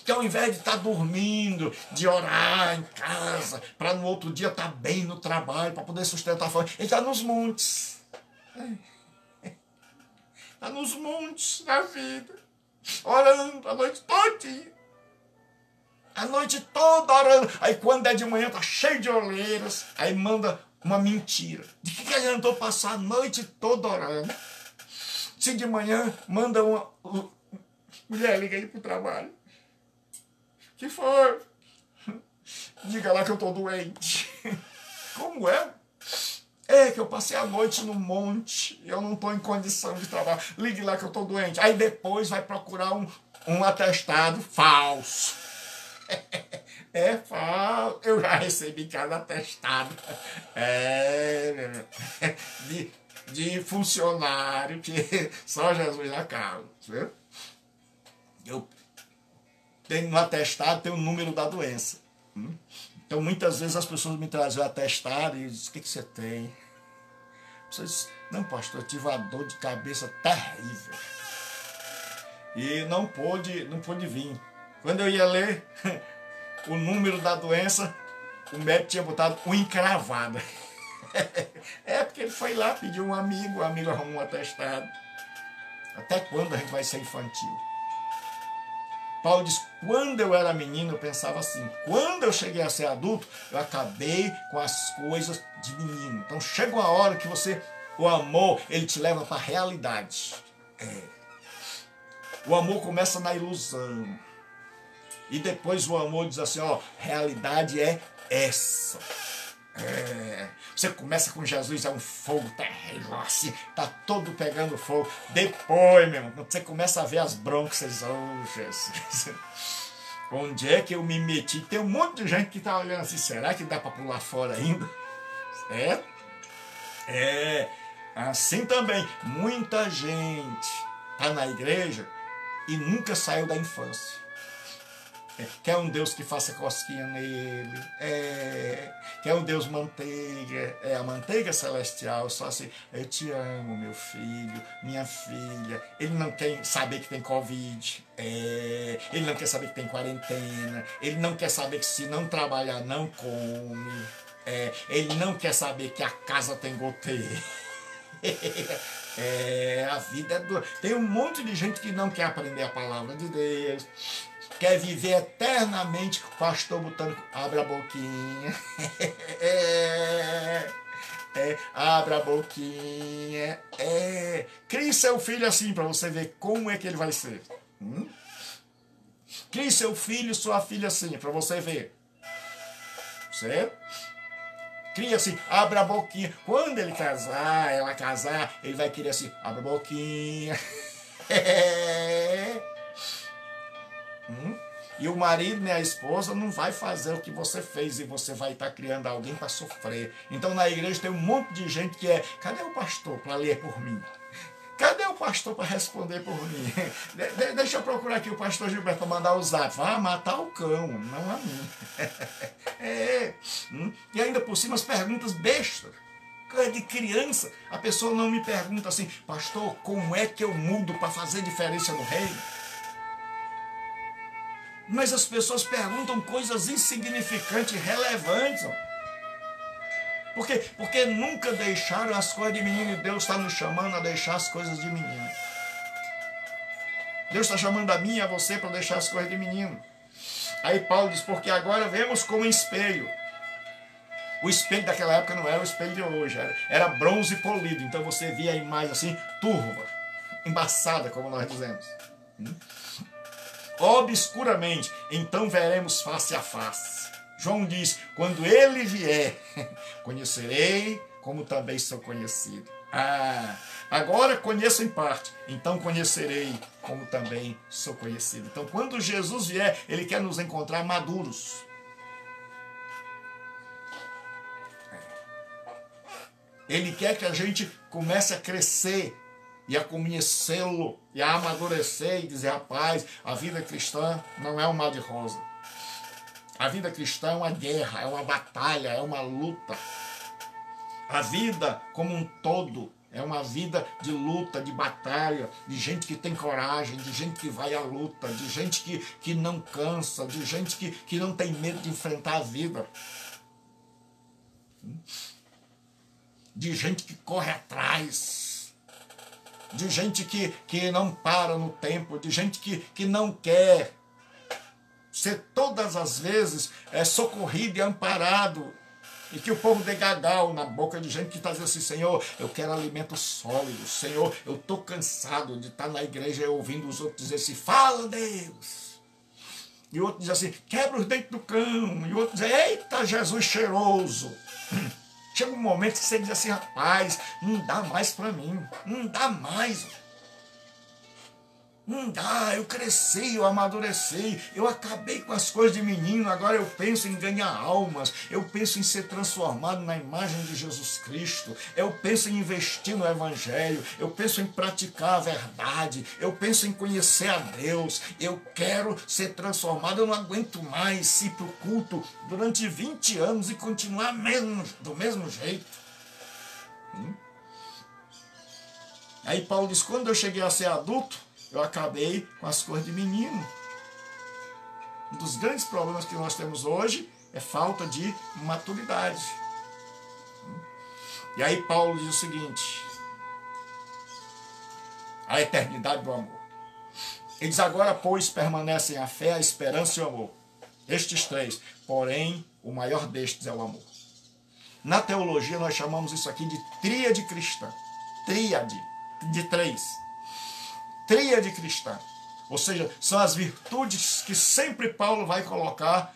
que ao invés de estar dormindo, de orar em casa, para no outro dia estar bem no trabalho, para poder sustentar a família, ele está nos montes. Está nos montes da vida, orando a noite todinha. A noite toda orando. Aí quando é de manhã está cheio de olheiras, aí manda uma mentira. De que adiantou passar a noite toda orando? Se de manhã manda uma... mulher, liga aí pro trabalho. Que foi? Diga lá que eu tô doente. Como é? É que eu passei a noite no monte e eu não tô em condição de trabalhar. Ligue lá que eu tô doente. Aí depois vai procurar um atestado falso. É falso. Eu já recebi cada atestado. De funcionário que só Jesus na causa. Eu tenho um atestado, tenho o número da doença. Então muitas vezes as pessoas me trazem o atestado e dizem: o que você tem? Você diz: não, pastor, eu tive uma dor de cabeça terrível. e não pôde vir. Quando eu ia ler o número da doença, o médico tinha botado uma encravada. É porque ele foi lá, pediu um amigo, o amigo arrumou um atestado. Até quando a gente vai ser infantil? Paulo diz, quando eu era menino eu pensava assim, quando eu cheguei a ser adulto, eu acabei com as coisas de menino. Então chega uma hora que o amor, ele te leva para a realidade. O amor começa na ilusão. E depois o amor diz assim, ó, realidade é essa. Você começa com Jesus, é um fogo terrível, assim, tá todo pegando fogo. Depois, meu irmão, quando você começa a ver as broncas, você diz, oh, Jesus, onde é que eu me meti? Tem um monte de gente que tá olhando assim, será que dá para pular fora ainda? Assim também, muita gente tá na igreja e nunca saiu da infância. Quer um Deus que faça cosquinha nele, quer um Deus manteiga, a manteiga celestial, só assim, eu te amo, meu filho, minha filha. Ele não quer saber que tem Covid, ele não quer saber que tem quarentena, ele não quer saber que se não trabalhar não come, ele não quer saber que a casa tem goteiro. A vida é dura. Tem um monte de gente que não quer aprender a palavra de Deus, quer viver eternamente. Pastor botando, abre a boquinha. Abre a boquinha. Crie seu filho assim para você ver como é que ele vai ser. Crie seu filho, sua filha assim para você ver. Certo? Cria assim, abre a boquinha. Quando ele casar, ela casar, ele vai querer assim, abre a boquinha. E o marido, né, a esposa, não vai fazer o que você fez e você vai estar criando alguém para sofrer. Então na igreja tem um monte de gente que cadê o pastor para ler por mim? Cadê o pastor para responder por mim? Deixa eu procurar aqui o pastor Gilberto para mandar o zap. Vai matar o cão, não a mim. E ainda por cima as perguntas bestas. De criança, a pessoa não me pergunta assim, pastor, como é que eu mudo para fazer diferença no reino? Mas as pessoas perguntam coisas insignificantes, relevantes. Por quê? Porque nunca deixaram as coisas de menino e Deus está nos chamando a deixar as coisas de menino. Deus está chamando a mim e a você para deixar as coisas de menino. Aí Paulo diz, porque agora vemos como espelho. O espelho daquela época não era o espelho de hoje, era bronze polido. Então você via a imagem assim, turva, embaçada, como nós dizemos. Obscuramente, então veremos face a face. João diz, quando ele vier, conhecerei como também sou conhecido. Agora conheço em parte, então conhecerei como também sou conhecido. Então quando Jesus vier, ele quer nos encontrar maduros. Ele quer que a gente comece a crescer e a conhecê-lo e a amadurecer e dizer, rapaz, a vida cristã não é um mar de rosa. A vida cristã é uma guerra, é uma batalha, é uma luta. A vida como um todo é uma vida de luta, de batalha, de gente que tem coragem, de gente que vai à luta, de gente que não cansa, de gente que não tem medo de enfrentar a vida. De gente que corre atrás, de gente que não para no tempo, de gente que não quer ser todas as vezes socorrido e amparado, e que o povo dê gagal na boca de gente que está dizendo assim, Senhor, eu quero alimento sólido, Senhor, eu estou cansado de estar na igreja ouvindo os outros dizer assim, fala Deus, e o outro diz assim, quebra os dentes do cão, e o outro diz, eita Jesus cheiroso. Chega um momento que você diz assim, rapaz, não dá mais para mim, não dá mais. Não dá, eu cresci, eu amadureci, eu acabei com as coisas de menino, agora eu penso em ganhar almas, eu penso em ser transformado na imagem de Jesus Cristo, eu penso em investir no Evangelho, eu penso em praticar a verdade, eu penso em conhecer a Deus, eu quero ser transformado, eu não aguento mais ir para o culto durante 20 anos e continuar do mesmo jeito. Aí Paulo diz, quando eu cheguei a ser adulto, eu acabei com as coisas de menino. Um dos grandes problemas que nós temos hoje é falta de maturidade. E aí Paulo diz o seguinte: a eternidade do amor. Ele diz: agora, pois, permanecem a fé, a esperança e o amor. Estes três, porém, o maior destes é o amor. Na teologia nós chamamos isso aqui de tríade cristã. Tríade, de três. Tríade cristã. Ou seja, são as virtudes que sempre Paulo vai colocar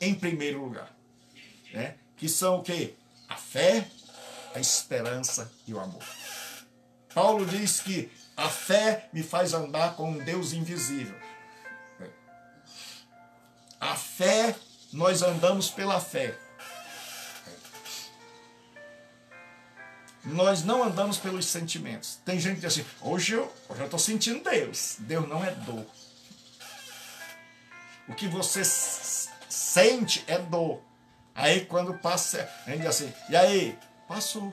em primeiro lugar. Né? Que são o quê? A fé, a esperança e o amor. Paulo diz que a fé me faz andar com um Deus invisível. A fé, nós andamos pela fé. Nós não andamos pelos sentimentos. Tem gente que diz assim: hoje eu estou sentindo Deus. Deus não é dor. O que você sente é dor. Aí quando passa, a gente diz assim: e aí? Passou.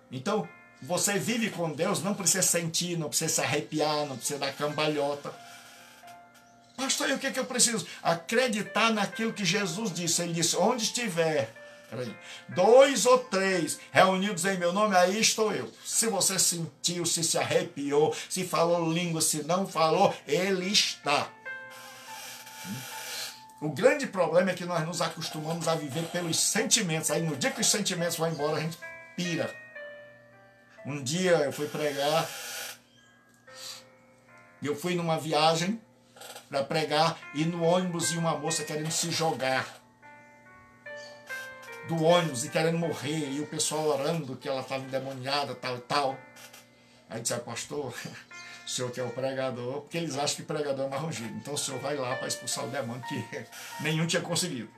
Então, você vive com Deus, não precisa sentir, não precisa se arrepiar, não precisa dar cambalhota. Pastor, e o que eu preciso? Acreditar naquilo que Jesus disse. Ele disse: onde estiver, dois ou três reunidos em meu nome, aí estou eu. Se você sentiu, se arrepiou, se falou língua, se não falou, Ele está. O grande problema é que nós nos acostumamos a viver pelos sentimentos. Aí no dia que os sentimentos vão embora, a gente pira. Um dia eu fui pregar, eu fui numa viagem para pregar, e no ônibus ia uma moça querendo se jogar do ônibus e querendo morrer, e o pessoal orando que ela estava endemoniada, tal e tal. Aí disse: pastor, o senhor que é o pregador, porque eles acham que pregador é marrongido, então o senhor vai lá para expulsar o demônio, que nenhum tinha conseguido.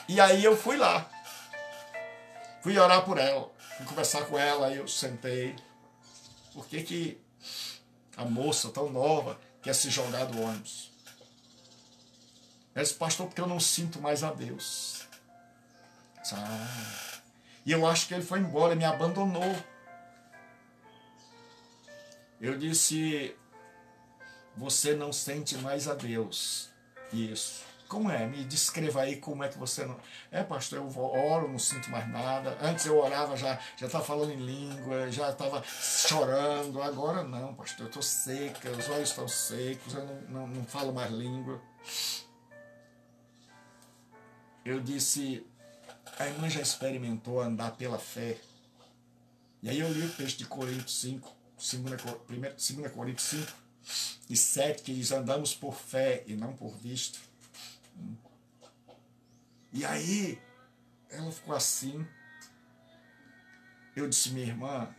E aí eu fui lá, fui orar por ela, fui conversar com ela, aí eu sentei. Por que a moça tão nova quer se jogar do ônibus? Ela disse: pastor, porque eu não sinto mais a Deus. E eu acho que ele foi embora, me abandonou. Eu disse: você não sente mais a Deus. Isso. Como é? Me descreva aí como é que você não... pastor, eu oro, não sinto mais nada. Antes eu orava, já estava falando em língua, já estava chorando. Agora não, pastor, eu estou seca, os olhos estão secos, eu não falo mais língua. Eu disse: a irmã já experimentou andar pela fé? E aí eu li o texto de Coríntios 5, 2 Coríntios 5 e 7, que diz: andamos por fé e não por visto. E aí ela ficou assim. Eu disse: minha irmã,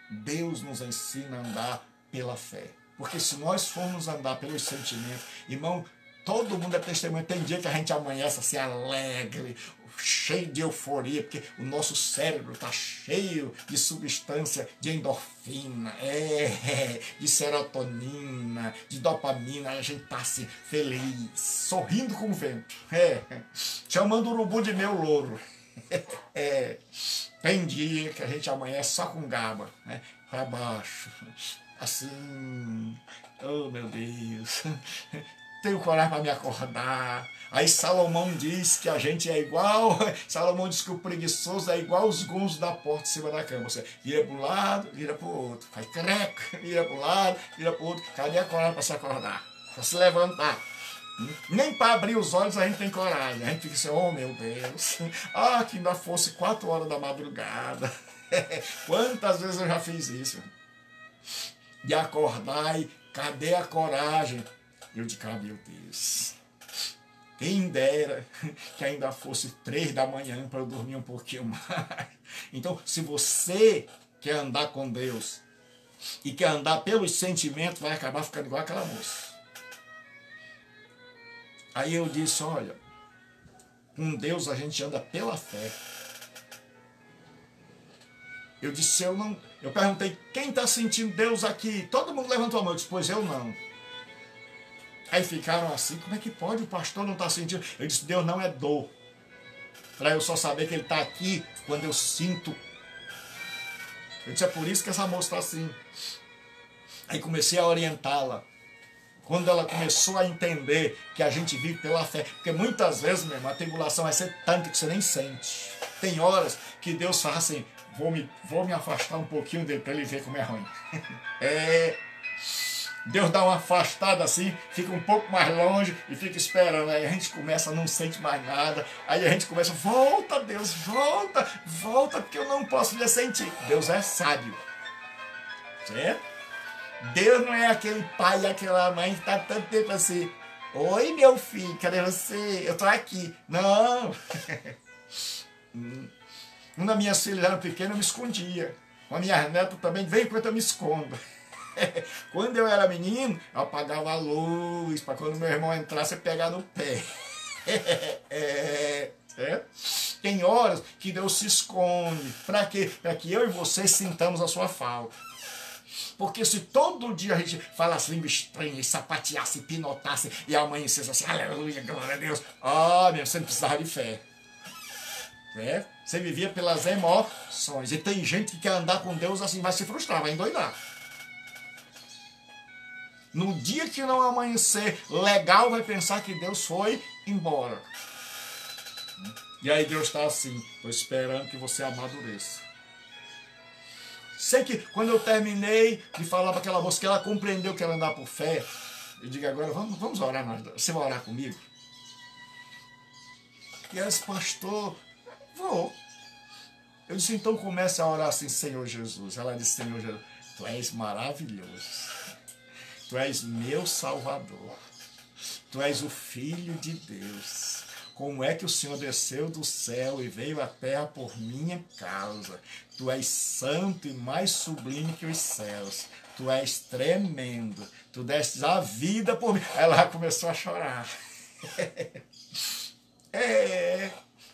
Deus nos ensina a andar pela fé. Porque se nós formos andar pelos sentimentos, irmão, todo mundo é testemunha. Tem dia que a gente amanhece assim alegre, cheio de euforia, porque o nosso cérebro está cheio de substância, de endorfina, de serotonina, de dopamina. A gente está assim, feliz, sorrindo com o vento, chamando o urubu de meu louro. Tem dia que a gente amanhece só com gaba, para baixo, assim, oh meu Deus, tenho coragem para me acordar. Aí Salomão diz que a gente é igual, Salomão diz que o preguiçoso é igual os gonzos da porta em cima da cama. Você vira para um lado, vira para o outro, faz creco, vira para um lado, vira para o outro. Cadê a coragem para se acordar? Para se levantar? Nem para abrir os olhos a gente tem coragem. A gente fica assim: oh meu Deus, que ainda fosse 4 horas da madrugada. Quantas vezes eu já fiz isso? De acordar e cadê a coragem? Eu de cá, meu Deus, quem dera que ainda fosse 3 da manhã para eu dormir um pouquinho mais. Então, se você quer andar com Deus e quer andar pelos sentimentos, vai acabar ficando igual aquela moça. Aí eu disse: olha, com Deus a gente anda pela fé. Eu disse: eu perguntei: quem está sentindo Deus aqui? Todo mundo levantou a mão. Eu disse: pois eu não. Aí ficaram assim: como é que pode, o pastor não está sentindo? Eu disse: Deus não é dor. para eu só saber que ele está aqui quando eu sinto. Eu disse, é por isso que essa moça está assim. Aí comecei a orientá-la. Quando ela começou a entender que a gente vive pela fé, porque muitas vezes, meu irmão, a tribulação vai ser tanta que você nem sente. Tem horas que Deus fala assim, vou me afastar um pouquinho dele para ele ver como é ruim. Deus dá uma afastada assim, fica um pouco mais longe e fica esperando. Aí a gente começa, não sente mais nada. Aí a gente começa, volta Deus, volta, porque eu não posso lhe sentir. Deus é sábio. Certo? Deus não é aquele pai e aquela mãe que está tanto tempo assim. Oi, meu filho, cadê você? Eu estou aqui. Não. Uma das minhas filhas era pequena, eu me escondia. Uma minha neta também, vem enquanto eu me escondo. Quando eu era menino, eu apagava a luz, para quando meu irmão entrasse, eu pegar no pé. Tem horas que Deus se esconde. Para quê? Para que eu e você sintamos a sua falta. Porque se todo dia a gente falasse língua estranha, sapateasse, pinotasse e amanhecesse assim, aleluia, glória a Deus, você não precisava de fé. Você vivia pelas emoções. E tem gente que quer andar com Deus assim, vai se frustrar, vai endoidar. No dia que não amanhecer legal, vai pensar que Deus foi embora. E aí Deus está assim, estou esperando que você amadureça. Sei que quando eu terminei de falar para aquela moça que ela compreendeu que ela andar por fé, eu digo agora, vamos orar, você vai orar comigo? E ela disse, pastor, vou. Eu disse, então comece a orar assim, Senhor Jesus. Ela disse, Senhor Jesus, tu és maravilhoso. Tu és meu Salvador. Tu és o Filho de Deus. Como é que o Senhor desceu do céu e veio à terra por minha causa? Tu és santo e mais sublime que os céus. Tu és tremendo. Tu destes a vida por mim. Ela começou a chorar.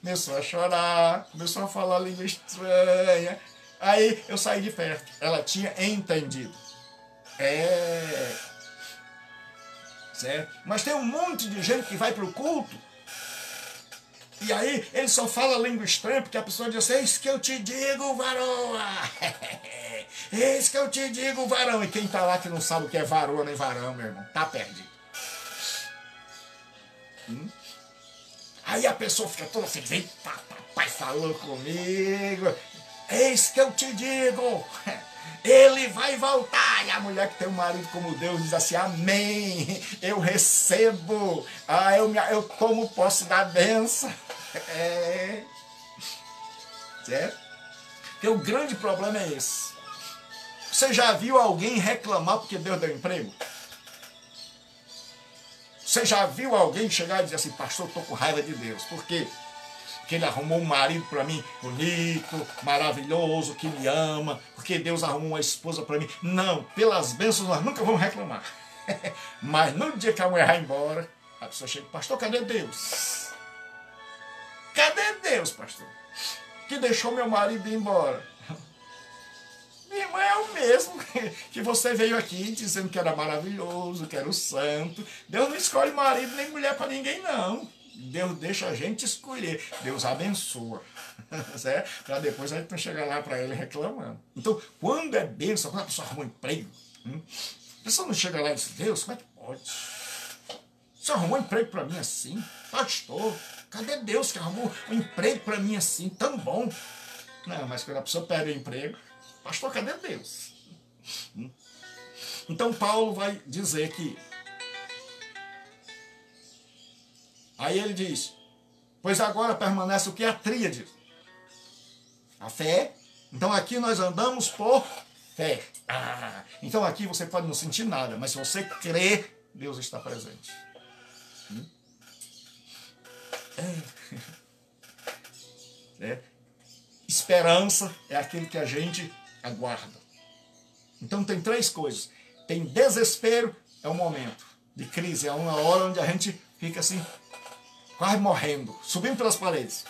Começou a chorar. Começou a falar língua estranha. Aí eu saí de perto. Ela tinha entendido. Certo? Mas tem um monte de gente que vai para o culto e aí ele só fala língua estranha porque a pessoa diz assim, eis que eu te digo, varoa. Eis que eu te digo, varão. E quem está lá que não sabe o que é varoa nem varão, meu irmão, tá perdido. Aí a pessoa fica toda assim, eita, papai falou comigo. Eis que eu te digo, ele vai voltar. E a mulher que tem um marido como Deus diz assim, amém, eu recebo, eu tomo posse da bênção. Certo? Porque o grande problema é esse. Você já viu alguém reclamar porque Deus deu emprego? Você já viu alguém chegar e dizer assim, pastor, eu estou com raiva de Deus. Por quê? Porque ele arrumou um marido para mim bonito, maravilhoso, que me ama, porque Deus arrumou uma esposa para mim. Não, pelas bênçãos nós nunca vamos reclamar. Mas no dia que a mulher vai embora, a pessoa chega, pastor, cadê Deus? Cadê Deus, pastor? Que deixou meu marido ir embora. Minha irmã é o mesmo que você veio aqui dizendo que era maravilhoso, que era o santo. Deus não escolhe marido nem mulher para ninguém, não. Deus deixa a gente escolher. Deus abençoa. Certo? Para depois a gente não chegar lá para ele reclamando. Então, quando é bênção, quando a pessoa arruma um emprego, a pessoa não chega lá e diz, Deus, como é que pode? Você arrumou um emprego para mim assim? Pastor, cadê Deus que arrumou um emprego para mim assim, tão bom? Não, mas quando a pessoa perde o emprego, pastor, cadê Deus? Então Paulo vai dizer que aí ele diz, pois agora permanece o que? A tríade. A fé. Então aqui nós andamos por fé. Então aqui você pode não sentir nada, mas se você crer, Deus está presente. Esperança é aquilo que a gente aguarda. Então tem três coisas. Tem desespero, é um momento de crise, é uma hora onde a gente fica assim, quase morrendo, subindo pelas paredes.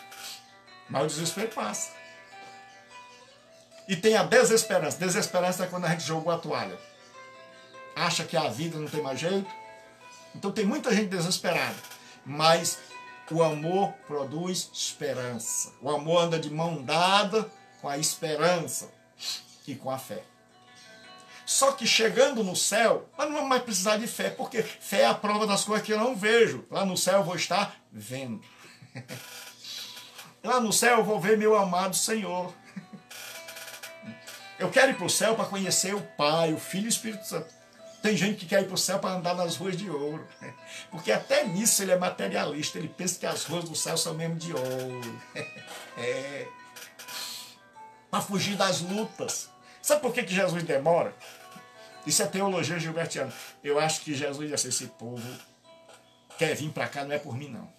Mas o desespero passa. E tem a desesperança. Desesperança é quando a gente jogou a toalha. Acha que a vida não tem mais jeito. Então tem muita gente desesperada. Mas o amor produz esperança. O amor anda de mão dada com a esperança e com a fé. Só que chegando no céu, mas não vou mais precisar de fé, porque fé é a prova das coisas que eu não vejo. Lá no céu eu vou estar vendo. Lá no céu eu vou ver meu amado Senhor. Eu quero ir para o céu para conhecer o Pai, o Filho e o Espírito Santo. Tem gente que quer ir para o céu para andar nas ruas de ouro. Porque até nisso ele é materialista. Ele pensa que as ruas do céu são mesmo de ouro. Para fugir das lutas. Sabe por que Jesus demora? Isso é teologia gilbertiana. Eu acho que Jesus disse: esse povo quer vir para cá, não é por mim não.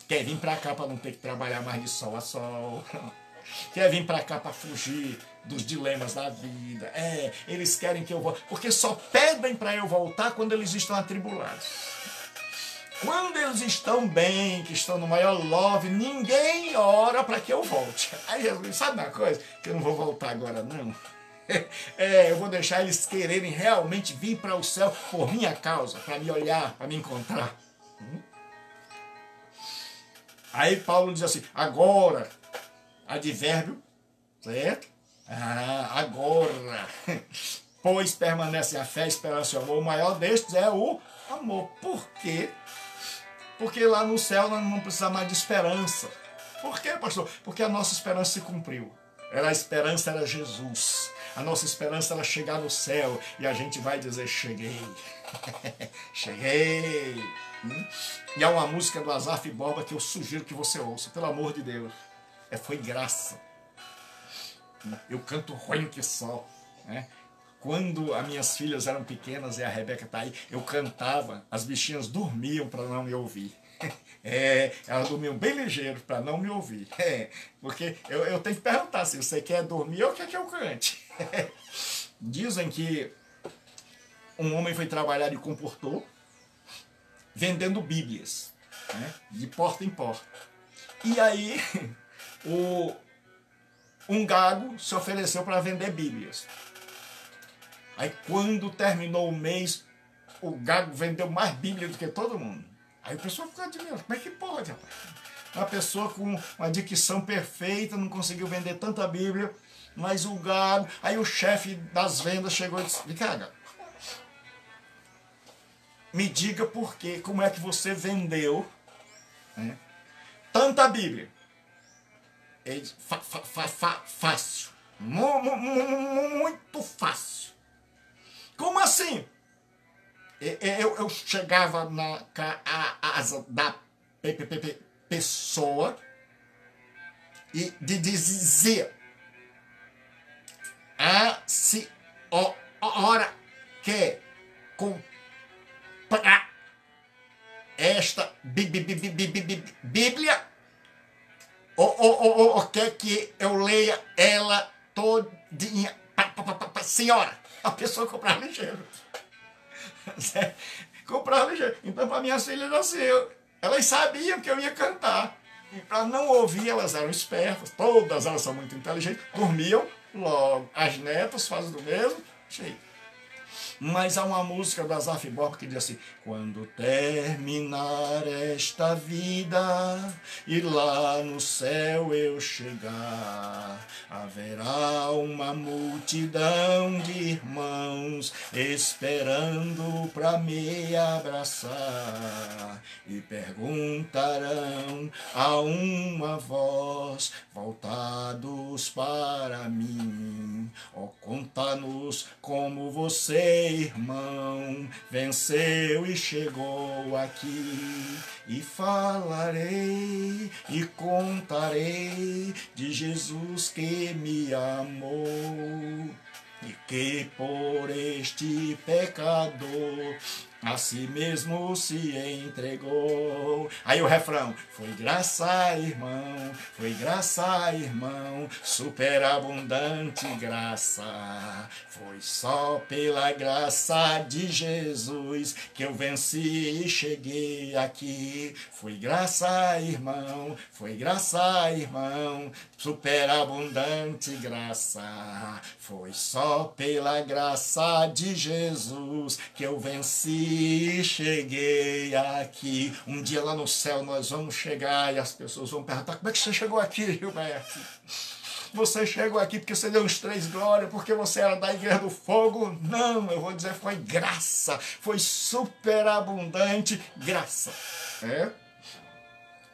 Quer vir para cá para não ter que trabalhar mais de sol a sol. Quer vir para cá para fugir dos dilemas da vida. Eles querem que eu volte. Porque só pedem para eu voltar quando eles estão atribulados. Quando eles estão bem, que estão no maior love, ninguém ora para que eu volte. Aí Jesus, sabe uma coisa? Que eu não vou voltar agora não. Eu vou deixar eles quererem realmente vir para o céu por minha causa, para me olhar, para me encontrar. Aí Paulo diz assim, agora, advérbio, certo? Agora, pois permanece a fé, a esperança e o amor. O maior destes é o amor. Por quê? Porque lá no céu nós não precisamos mais de esperança. Por quê, pastor? Porque a nossa esperança se cumpriu. A esperança era Jesus. A nossa esperança era chegar no céu. E a gente vai dizer, cheguei. Cheguei. E há uma música do Azaf Borba que eu sugiro que você ouça. Pelo amor de Deus. Foi graça. Eu canto ruim que só. Quando as minhas filhas eram pequenas e a Rebeca está aí, eu cantava, as bichinhas dormiam para não me ouvir. Elas dormiam bem ligeiro para não me ouvir. Porque eu tenho que perguntar se você quer dormir ou quer que eu cante. Dizem que um homem foi trabalhar e comportou vendendo bíblias, de porta em porta. E aí um gago se ofereceu para vender bíblias. Aí quando terminou o mês, o gago vendeu mais bíblia do que todo mundo. Aí o pessoal ficou admirando, como é que pode, rapaz? Uma pessoa com uma dicção perfeita, não conseguiu vender tanta bíblia, mas o gago... Aí o chefe das vendas chegou e disse, Ricardo, me diga por quê, como é que você vendeu tanta bíblia? Ele disse, fácil, muito fácil. Como assim? Eu chegava na casa da pessoa e dizia, a senhora quer comprar esta Bíblia ou quer que eu leia ela todinha para senhora? A pessoa comprava ligeiro. Comprava ligeiro. Então, para minhas filhas, assim, elas sabiam que eu ia cantar. E para não ouvir, elas eram espertas. Todas elas são muito inteligentes. Dormiam logo. As netas fazem do mesmo jeito. Mas há uma música do Azaf Borba que diz assim, quando terminar esta vida e lá no céu eu chegar, haverá uma multidão de irmãos esperando para me abraçar e perguntarão a uma voz, voltados para mim, conta-nos como você, irmão, venceu e chegou aqui, e falarei e contarei de Jesus que me amou e que por este pecador a si mesmo se entregou. Aí o refrão, foi graça, irmão, superabundante graça. Foi só pela graça de Jesus que eu venci e cheguei aqui. Foi graça, irmão, superabundante graça. Foi só pela graça de Jesus que eu venci aqui, cheguei aqui. Um dia lá no céu nós vamos chegar e as pessoas vão perguntar: como é que você chegou aqui, Gilberto? Você chegou aqui porque você deu uns 3 glórias, porque você era da Igreja do Fogo? Não, eu vou dizer, foi graça, foi superabundante graça.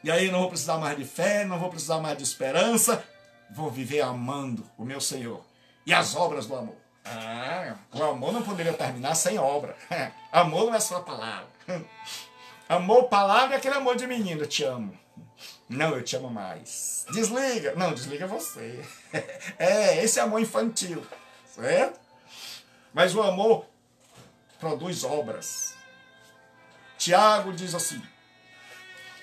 E aí não vou precisar mais de fé, não vou precisar mais de esperança, vou viver amando o meu Senhor. E as obras do amor? O amor não poderia terminar sem obra. Amor não é só palavra. Amor, palavra é aquele amor de menino, eu te amo. Não, eu te amo mais. Desliga. Não, desliga você. Esse amor infantil, certo? Mas o amor produz obras. Tiago diz assim: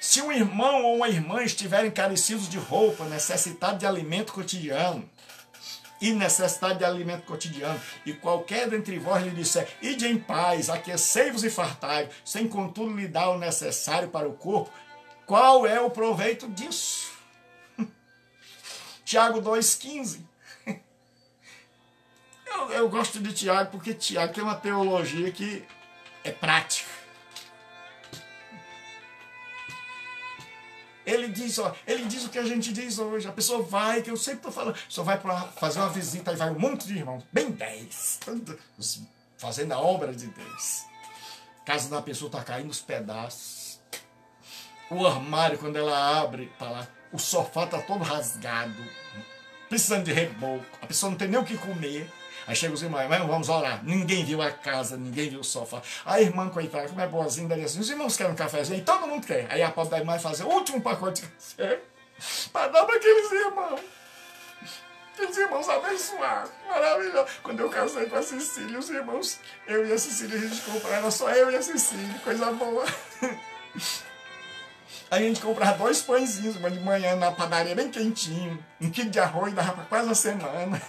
se um irmão ou uma irmã estiverem carecidos de roupa, necessitados de alimento cotidiano, e qualquer dentre vós lhe disser: ide em paz, aquecei-vos e fartai, sem contudo lhe dar o necessário para o corpo, qual é o proveito disso? Tiago 2,15. Eu gosto de Tiago porque Tiago tem uma teologia que é prática. Ele diz o que a gente diz hoje. A pessoa vai, que eu sempre estou falando, a pessoa vai para fazer uma visita e vai um monte de irmãos, bem 10, fazendo a obra de Deus. A casa da pessoa está caindo os pedaços. O armário, quando ela abre, tá lá. O sofá está todo rasgado, precisando de reboco. A pessoa não tem nem o que comer. Aí chega os irmãos: vamos orar. Ninguém viu a casa, ninguém viu o sofá. A irmã, coitada, como é boazinha, daí assim: os irmãos querem um cafezinho? E todo mundo quer. Aí a pobre da irmã vai fazer o último pacote de café para dar para aqueles irmãos. Aqueles irmãos abençoados, maravilhoso. Quando eu casei com a Cecília, os irmãos, eu e a Cecília, a gente comprava, só eu e a Cecília, coisa boa. A gente comprava 2 pãezinhos, uma de manhã na padaria bem quentinho, 1 quilo de arroz dava para quase uma semana.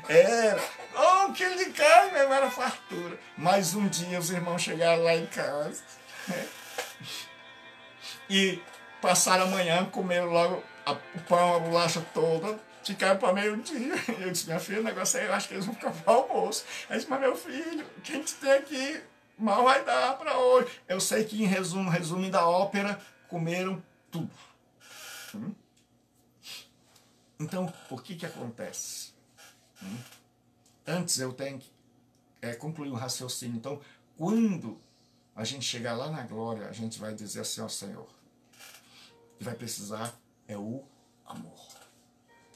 Era 1 quilo de carne, mesmo era fartura. Mas um dia os irmãos chegaram lá em casa, e passaram a manhã, comeram logo o pão, a bolacha toda, ficaram para meio-dia. Eu disse: minha filha, o negócio aí, eu acho que eles vão ficar para o almoço. Aí disse: mas meu filho, quem te tem aqui mal vai dar para hoje. Eu sei que em resumo da ópera, comeram tudo. Então, o que acontece? Antes eu tenho que concluir o raciocínio. Então, quando a gente chegar lá na glória, a gente vai dizer assim ao Senhor: o que vai precisar é o amor.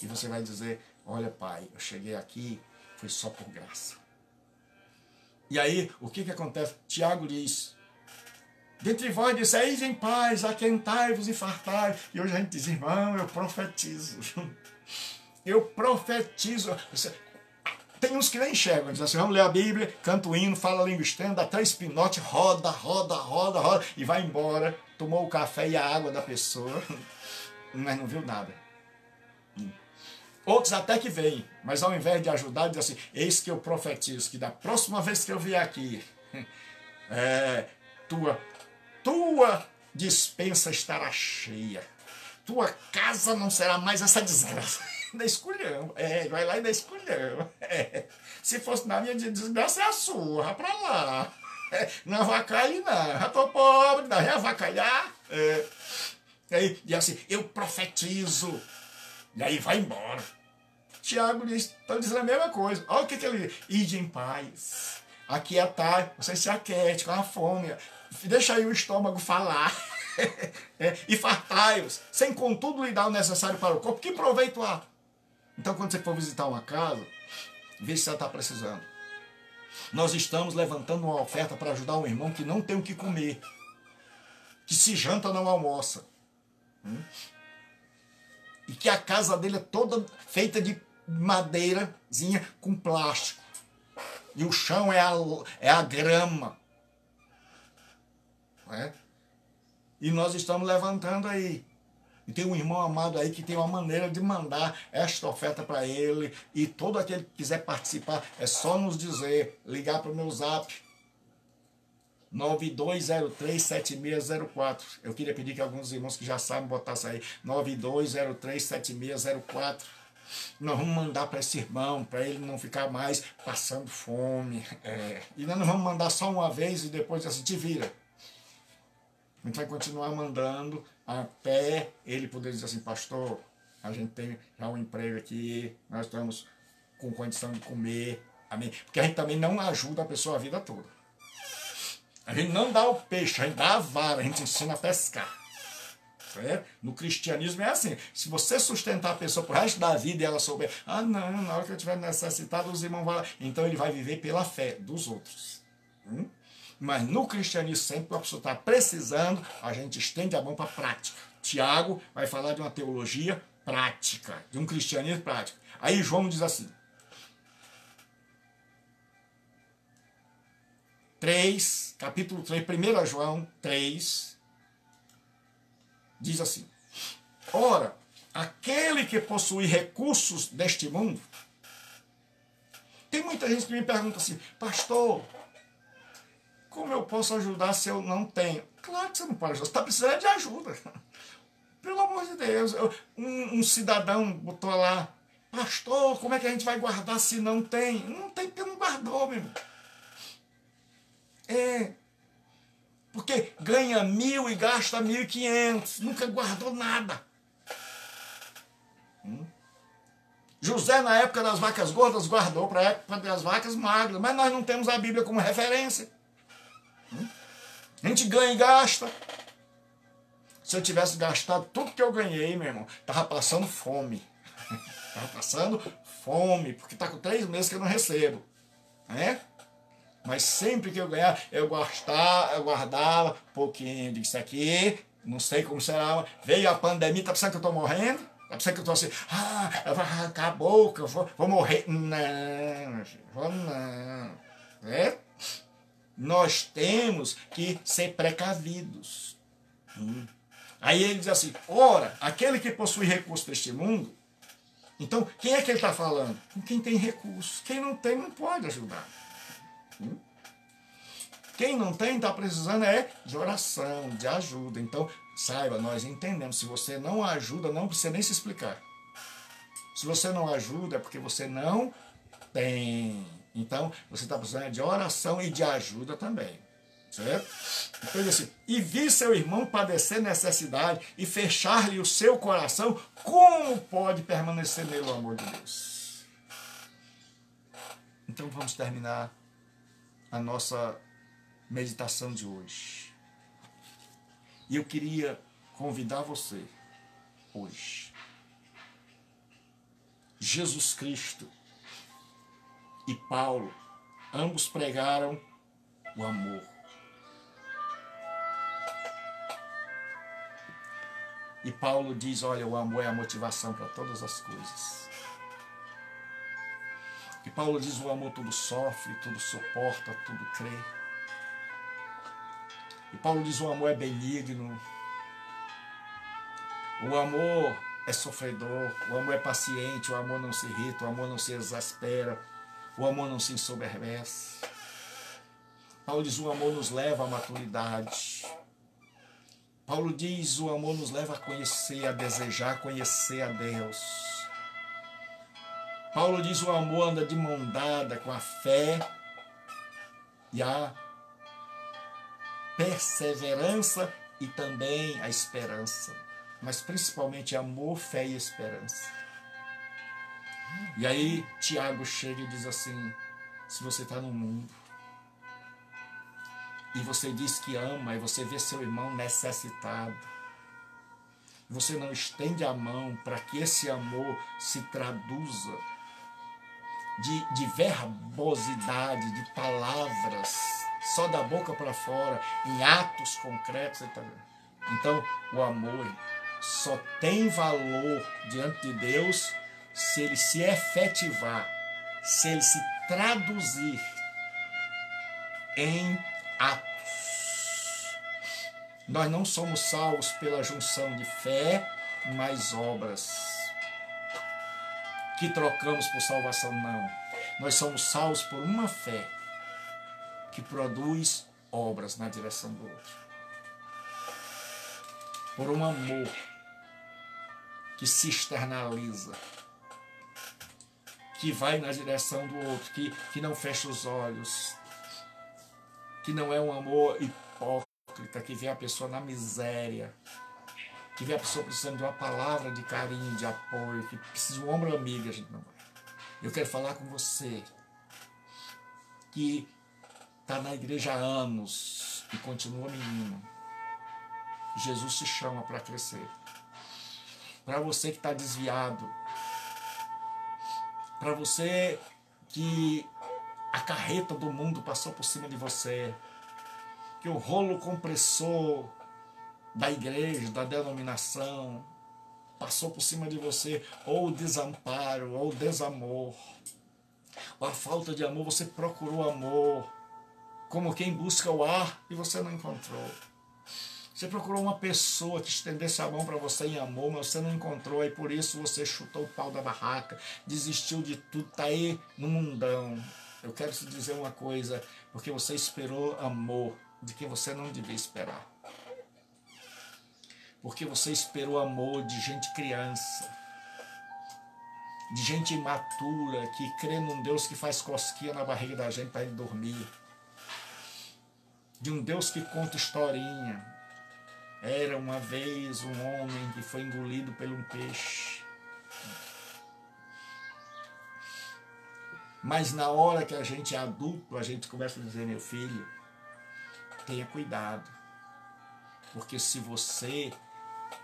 E você vai dizer: olha, Pai, eu cheguei aqui, foi só por graça. E aí, o que acontece? Tiago diz: dentre vós disseis em paz, aquentai-vos e fartai. E hoje a gente diz: irmão, eu profetizo. Eu profetizo. Tem uns que nem enxergam, dizem assim: vamos ler a Bíblia, canta o hino, fala a língua estranha, dá 3 pinotes, roda, e vai embora. Tomou o café e a água da pessoa, mas não viu nada. Outros até que vêm, mas ao invés de ajudar, dizem assim: eis que eu profetizo, que da próxima vez que eu vier aqui, tua despensa estará cheia. Tua casa não será mais essa desgraça. Da esculhão. Vai lá e da esculhão. Se fosse na minha desgraça, é a sua. Vai pra lá. Não avacalhe, não. Já tô pobre, não. Já avacalhar. E assim: eu profetizo. E aí vai embora. Tiago diz: estão dizendo a mesma coisa. Olha o que ele diz: ide em paz. Aquietai, você se aquete com a fome. Deixa aí o estômago falar. E fartai-os, sem contudo lhe dar o necessário para o corpo. Que proveito há? Então, quando você for visitar uma casa, vê se ela está precisando. Nós estamos levantando uma oferta para ajudar um irmão que não tem o que comer, que se janta não almoça, e que a casa dele é toda feita de madeirazinha com plástico, e o chão é a grama. E nós estamos levantando aí. E tem um irmão amado aí que tem uma maneira de mandar esta oferta para ele. E todo aquele que quiser participar, é só nos dizer, ligar para o meu zap 92037604. Eu queria pedir que alguns irmãos que já sabem botassem aí 92037604. nós vamos mandar para esse irmão, para ele não ficar mais passando fome. E nós não vamos mandar só uma vez e depois assim, te vira. A gente vai continuar mandando até ele poder dizer assim, pastor, a gente tem já um emprego aqui, nós estamos com condição de comer, amém? Porque a gente também não ajuda a pessoa a vida toda. A gente não dá o peixe, a gente dá a vara, a gente ensina a pescar. Certo? No cristianismo é assim, se você sustentar a pessoa pro resto da vida e ela souber, não, na hora que eu estiver necessitado, os irmãos vão lá, então ele vai viver pela fé dos outros. Mas no cristianismo, sempre que a pessoa está precisando, a gente estende a mão para a prática. Tiago vai falar de uma teologia prática, de um cristianismo prático. Aí João diz assim, 3, capítulo 3, 1 João 3, diz assim, ora, aquele que possui recursos deste mundo, tem muita gente que me pergunta assim, pastor, como eu posso ajudar se eu não tenho? Claro que você não pode ajudar, você está precisando de ajuda. Pelo amor de Deus, um cidadão botou lá, pastor, como é que a gente vai guardar se não tem? Não tem porque não guardou, meu irmão. Porque ganha 1.000 e gasta 1.500, nunca guardou nada. José, na época das vacas gordas, guardou para a época das vacas magras, mas nós não temos a Bíblia como referência. A gente ganha e gasta. Se eu tivesse gastado tudo que eu ganhei, meu irmão, estava passando fome. Estava passando fome, porque está com 3 meses que eu não recebo. Mas sempre que eu ganhava, eu guardava um pouquinho disso aqui, não sei como será. Veio a pandemia, tá pensando que eu estou morrendo? Tá pensando que eu estou assim, eu vou arrancar a boca, eu vou morrer? Não, vou não. Nós temos que ser precavidos. Aí ele diz assim, ora, aquele que possui recursos deste mundo, então quem é que ele está falando? Com quem tem recursos. Quem não tem não pode ajudar. Quem não tem está precisando de oração, de ajuda. Então, saiba, nós entendemos, se você não ajuda, não precisa nem se explicar. Se você não ajuda é porque você não tem. Então, você está precisando de oração e de ajuda também. Certo? Então, ele diz assim, e vi seu irmão padecer necessidade e fechar-lhe o seu coração, como pode permanecer nele o amor de Deus? Então, vamos terminar a nossa meditação de hoje. E eu queria convidar você, hoje, Jesus Cristo e Paulo, ambos pregaram o amor. E Paulo diz, olha, o amor é a motivação para todas as coisas. E Paulo diz, o amor tudo sofre, tudo suporta, tudo crê. E Paulo diz, o amor é benigno. O amor é sofredor, o amor é paciente, o amor não se irrita, o amor não se exaspera, o amor não se ensoberbece. Paulo diz, o amor nos leva à maturidade. Paulo diz, o amor nos leva a conhecer, a desejar conhecer a Deus. Paulo diz, o amor anda de mão dada com a fé e a perseverança e também a esperança. Mas principalmente amor, fé e esperança. E aí Tiago chega e diz assim, se você está no mundo e você diz que ama e você vê seu irmão necessitado, você não estende a mão para que esse amor se traduza de verbosidade, de palavras, só da boca para fora, em atos concretos. Então, o amor só tem valor diante de Deus se ele se efetivar, se ele se traduzir em atos. Nós não somos salvos pela junção de fé mais obras que trocamos por salvação, não. Nós somos salvos por uma fé que produz obras na direção do outro. Por um amor que se externaliza, que vai na direção do outro, que não fecha os olhos, que não é um amor hipócrita, que vê a pessoa na miséria, que vê a pessoa precisando de uma palavra de carinho, de apoio, que precisa de um ombro amigo. A gente não vai. Eu quero falar com você que está na igreja há anos e continua menino. Jesus te chama para crescer. Para você que está desviado, para você que a carreta do mundo passou por cima de você, que o rolo compressor da igreja, da denominação, passou por cima de você, ou o desamparo, ou o desamor, ou a falta de amor. Você procurou amor, como quem busca o ar e você não encontrou. Você procurou uma pessoa que estendesse a mão para você em amor, mas você não encontrou, e por isso você chutou o pau da barraca, desistiu de tudo, está aí no mundão. Eu quero te dizer uma coisa, porque você esperou amor de quem você não devia esperar. Porque você esperou amor de gente criança, de gente imatura, que crê num Deus que faz cosquinha na barriga da gente para ir dormir, de um Deus que conta historinha. Era uma vez um homem que foi engolido por um peixe. Mas na hora que a gente é adulto, a gente começa a dizer: meu filho, tenha cuidado. Porque se você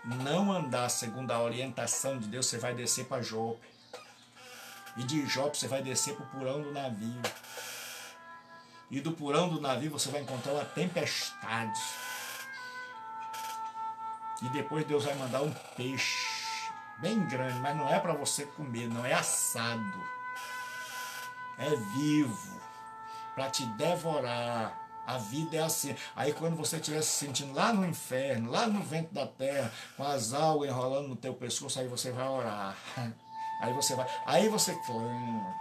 não andar segundo a orientação de Deus, você vai descer para Jope. E de Jope você vai descer para o porão do navio. E do porão do navio você vai encontrar uma tempestade. E depois Deus vai mandar um peixe bem grande, mas não é para você comer, não é assado. É vivo, para te devorar. A vida é assim. Aí quando você estiver se sentindo lá no inferno, lá no vento da terra, com as algas enrolando no teu pescoço, aí você vai orar. Aí você clama.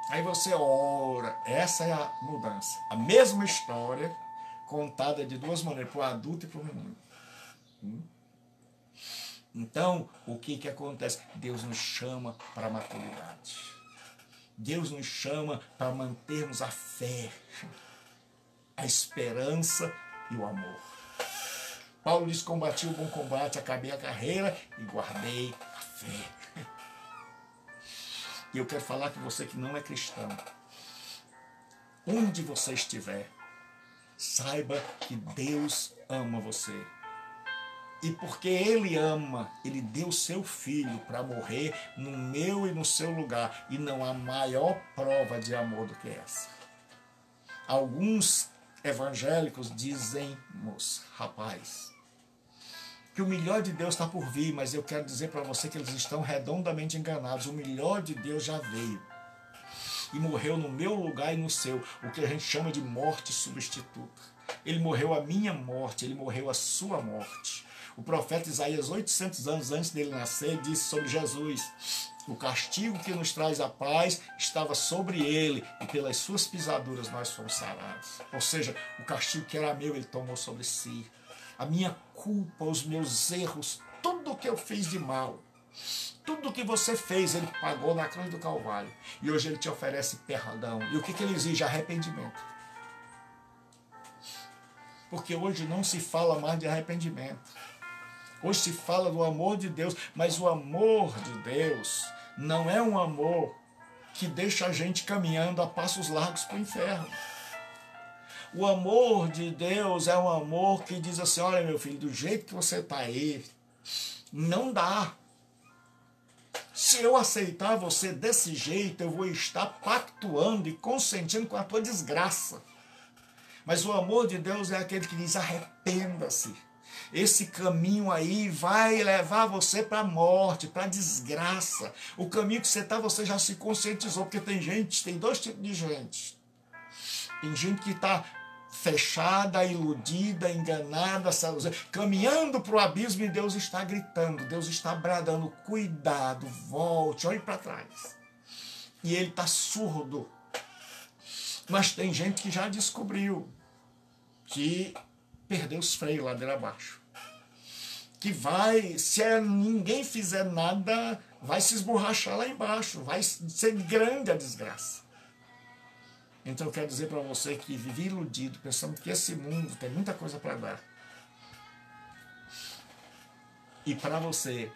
Aí você ora. Essa é a mudança. A mesma história contada de duas maneiras, para o adulto e para o menino. Então, o que acontece? Deus nos chama para a maturidade. Deus nos chama para mantermos a fé, a esperança e o amor. Paulo diz: combati o bom combate, acabei a carreira e guardei a fé. E eu quero falar com você que não é cristão. Onde você estiver, saiba que Deus ama você. E porque Ele ama, Ele deu seu Filho para morrer no meu e no seu lugar. E não há maior prova de amor do que essa. Alguns evangélicos dizem, rapaz, que o melhor de Deus está por vir, mas eu quero dizer para você que eles estão redondamente enganados. O melhor de Deus já veio e morreu no meu lugar e no seu, o que a gente chama de morte substituta. Ele morreu a minha morte, ele morreu a sua morte. O profeta Isaías, 800 anos antes dele nascer, disse sobre Jesus: o castigo que nos traz a paz estava sobre ele, e pelas suas pisaduras nós fomos sarados. Ou seja, o castigo que era meu, ele tomou sobre si. A minha culpa, os meus erros, tudo que eu fiz de mal, tudo que você fez, ele pagou na cruz do Calvário. E hoje ele te oferece perdão. E o que ele exige? Arrependimento. Porque hoje não se fala mais de arrependimento. Hoje se fala do amor de Deus, mas o amor de Deus não é um amor que deixa a gente caminhando a passos largos para o inferno. O amor de Deus é um amor que diz assim: olha, meu filho, do jeito que você está aí, não dá. Se eu aceitar você desse jeito, eu vou estar pactuando e consentindo com a tua desgraça. Mas o amor de Deus é aquele que diz: arrependa-se. Esse caminho aí vai levar você para a morte, para a desgraça. O caminho que você está, você já se conscientizou, porque tem dois tipos de gente. Tem gente que está fechada, iludida, enganada, caminhando para o abismo, e Deus está gritando, Deus está bradando: cuidado, volte, olhe para trás. E ele está surdo. Mas tem gente que já descobriu que perdeu os freios ladeira abaixo. que vai, se ninguém fizer nada, vai se esborrachar lá embaixo, vai ser grande a desgraça. Então eu quero dizer para você que vivi iludido, pensando que esse mundo tem muita coisa para dar. E para você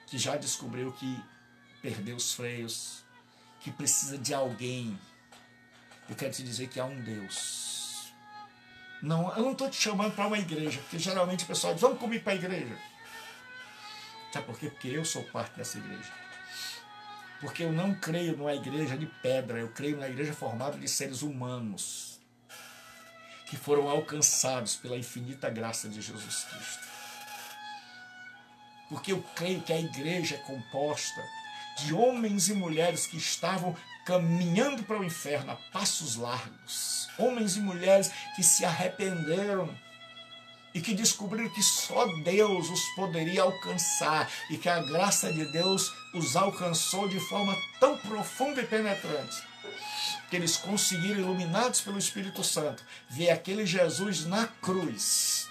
que já descobriu que perdeu os freios, que precisa de alguém, eu quero te dizer que há um Deus. Não, eu não estou te chamando para uma igreja, porque geralmente o pessoal diz, vamos comigo para a igreja. Sabe por quê? Porque eu sou parte dessa igreja. Porque eu não creio numa igreja de pedra, eu creio numa igreja formada de seres humanos que foram alcançados pela infinita graça de Jesus Cristo. Porque eu creio que a igreja é composta de homens e mulheres que estavam caminhando para o inferno a passos largos. Homens e mulheres que se arrependeram e que descobriram que só Deus os poderia alcançar e que a graça de Deus os alcançou de forma tão profunda e penetrante que eles conseguiram, iluminados pelo Espírito Santo, ver aquele Jesus na cruz,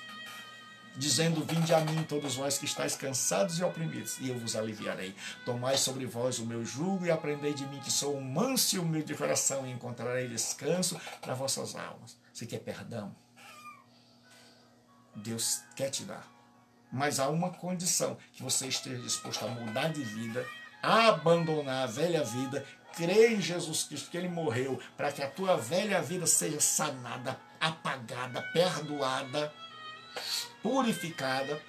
dizendo, vinde a mim todos vós que estáis cansados e oprimidos, e eu vos aliviarei. Tomai sobre vós o meu jugo e aprendei de mim, que sou um manso e humilde de coração, e encontrarei descanso para vossas almas. Você quer perdão? Deus quer te dar. Mas há uma condição, que você esteja disposto a mudar de vida, a abandonar a velha vida, crer em Jesus Cristo, que Ele morreu, para que a tua velha vida seja sanada, apagada, perdoada, purificada,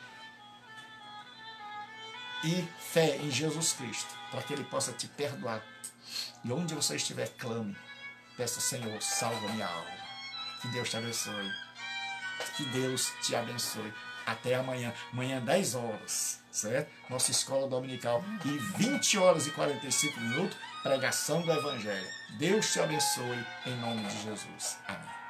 e fé em Jesus Cristo, para que Ele possa te perdoar. E onde você estiver, clame, peça, Senhor, salva minha alma. Que Deus te abençoe. Que Deus te abençoe. Até amanhã. Amanhã, 10 horas, certo? Nossa escola dominical. E 20 horas e 45 minutos, pregação do Evangelho. Deus te abençoe, em nome de Jesus. Amém.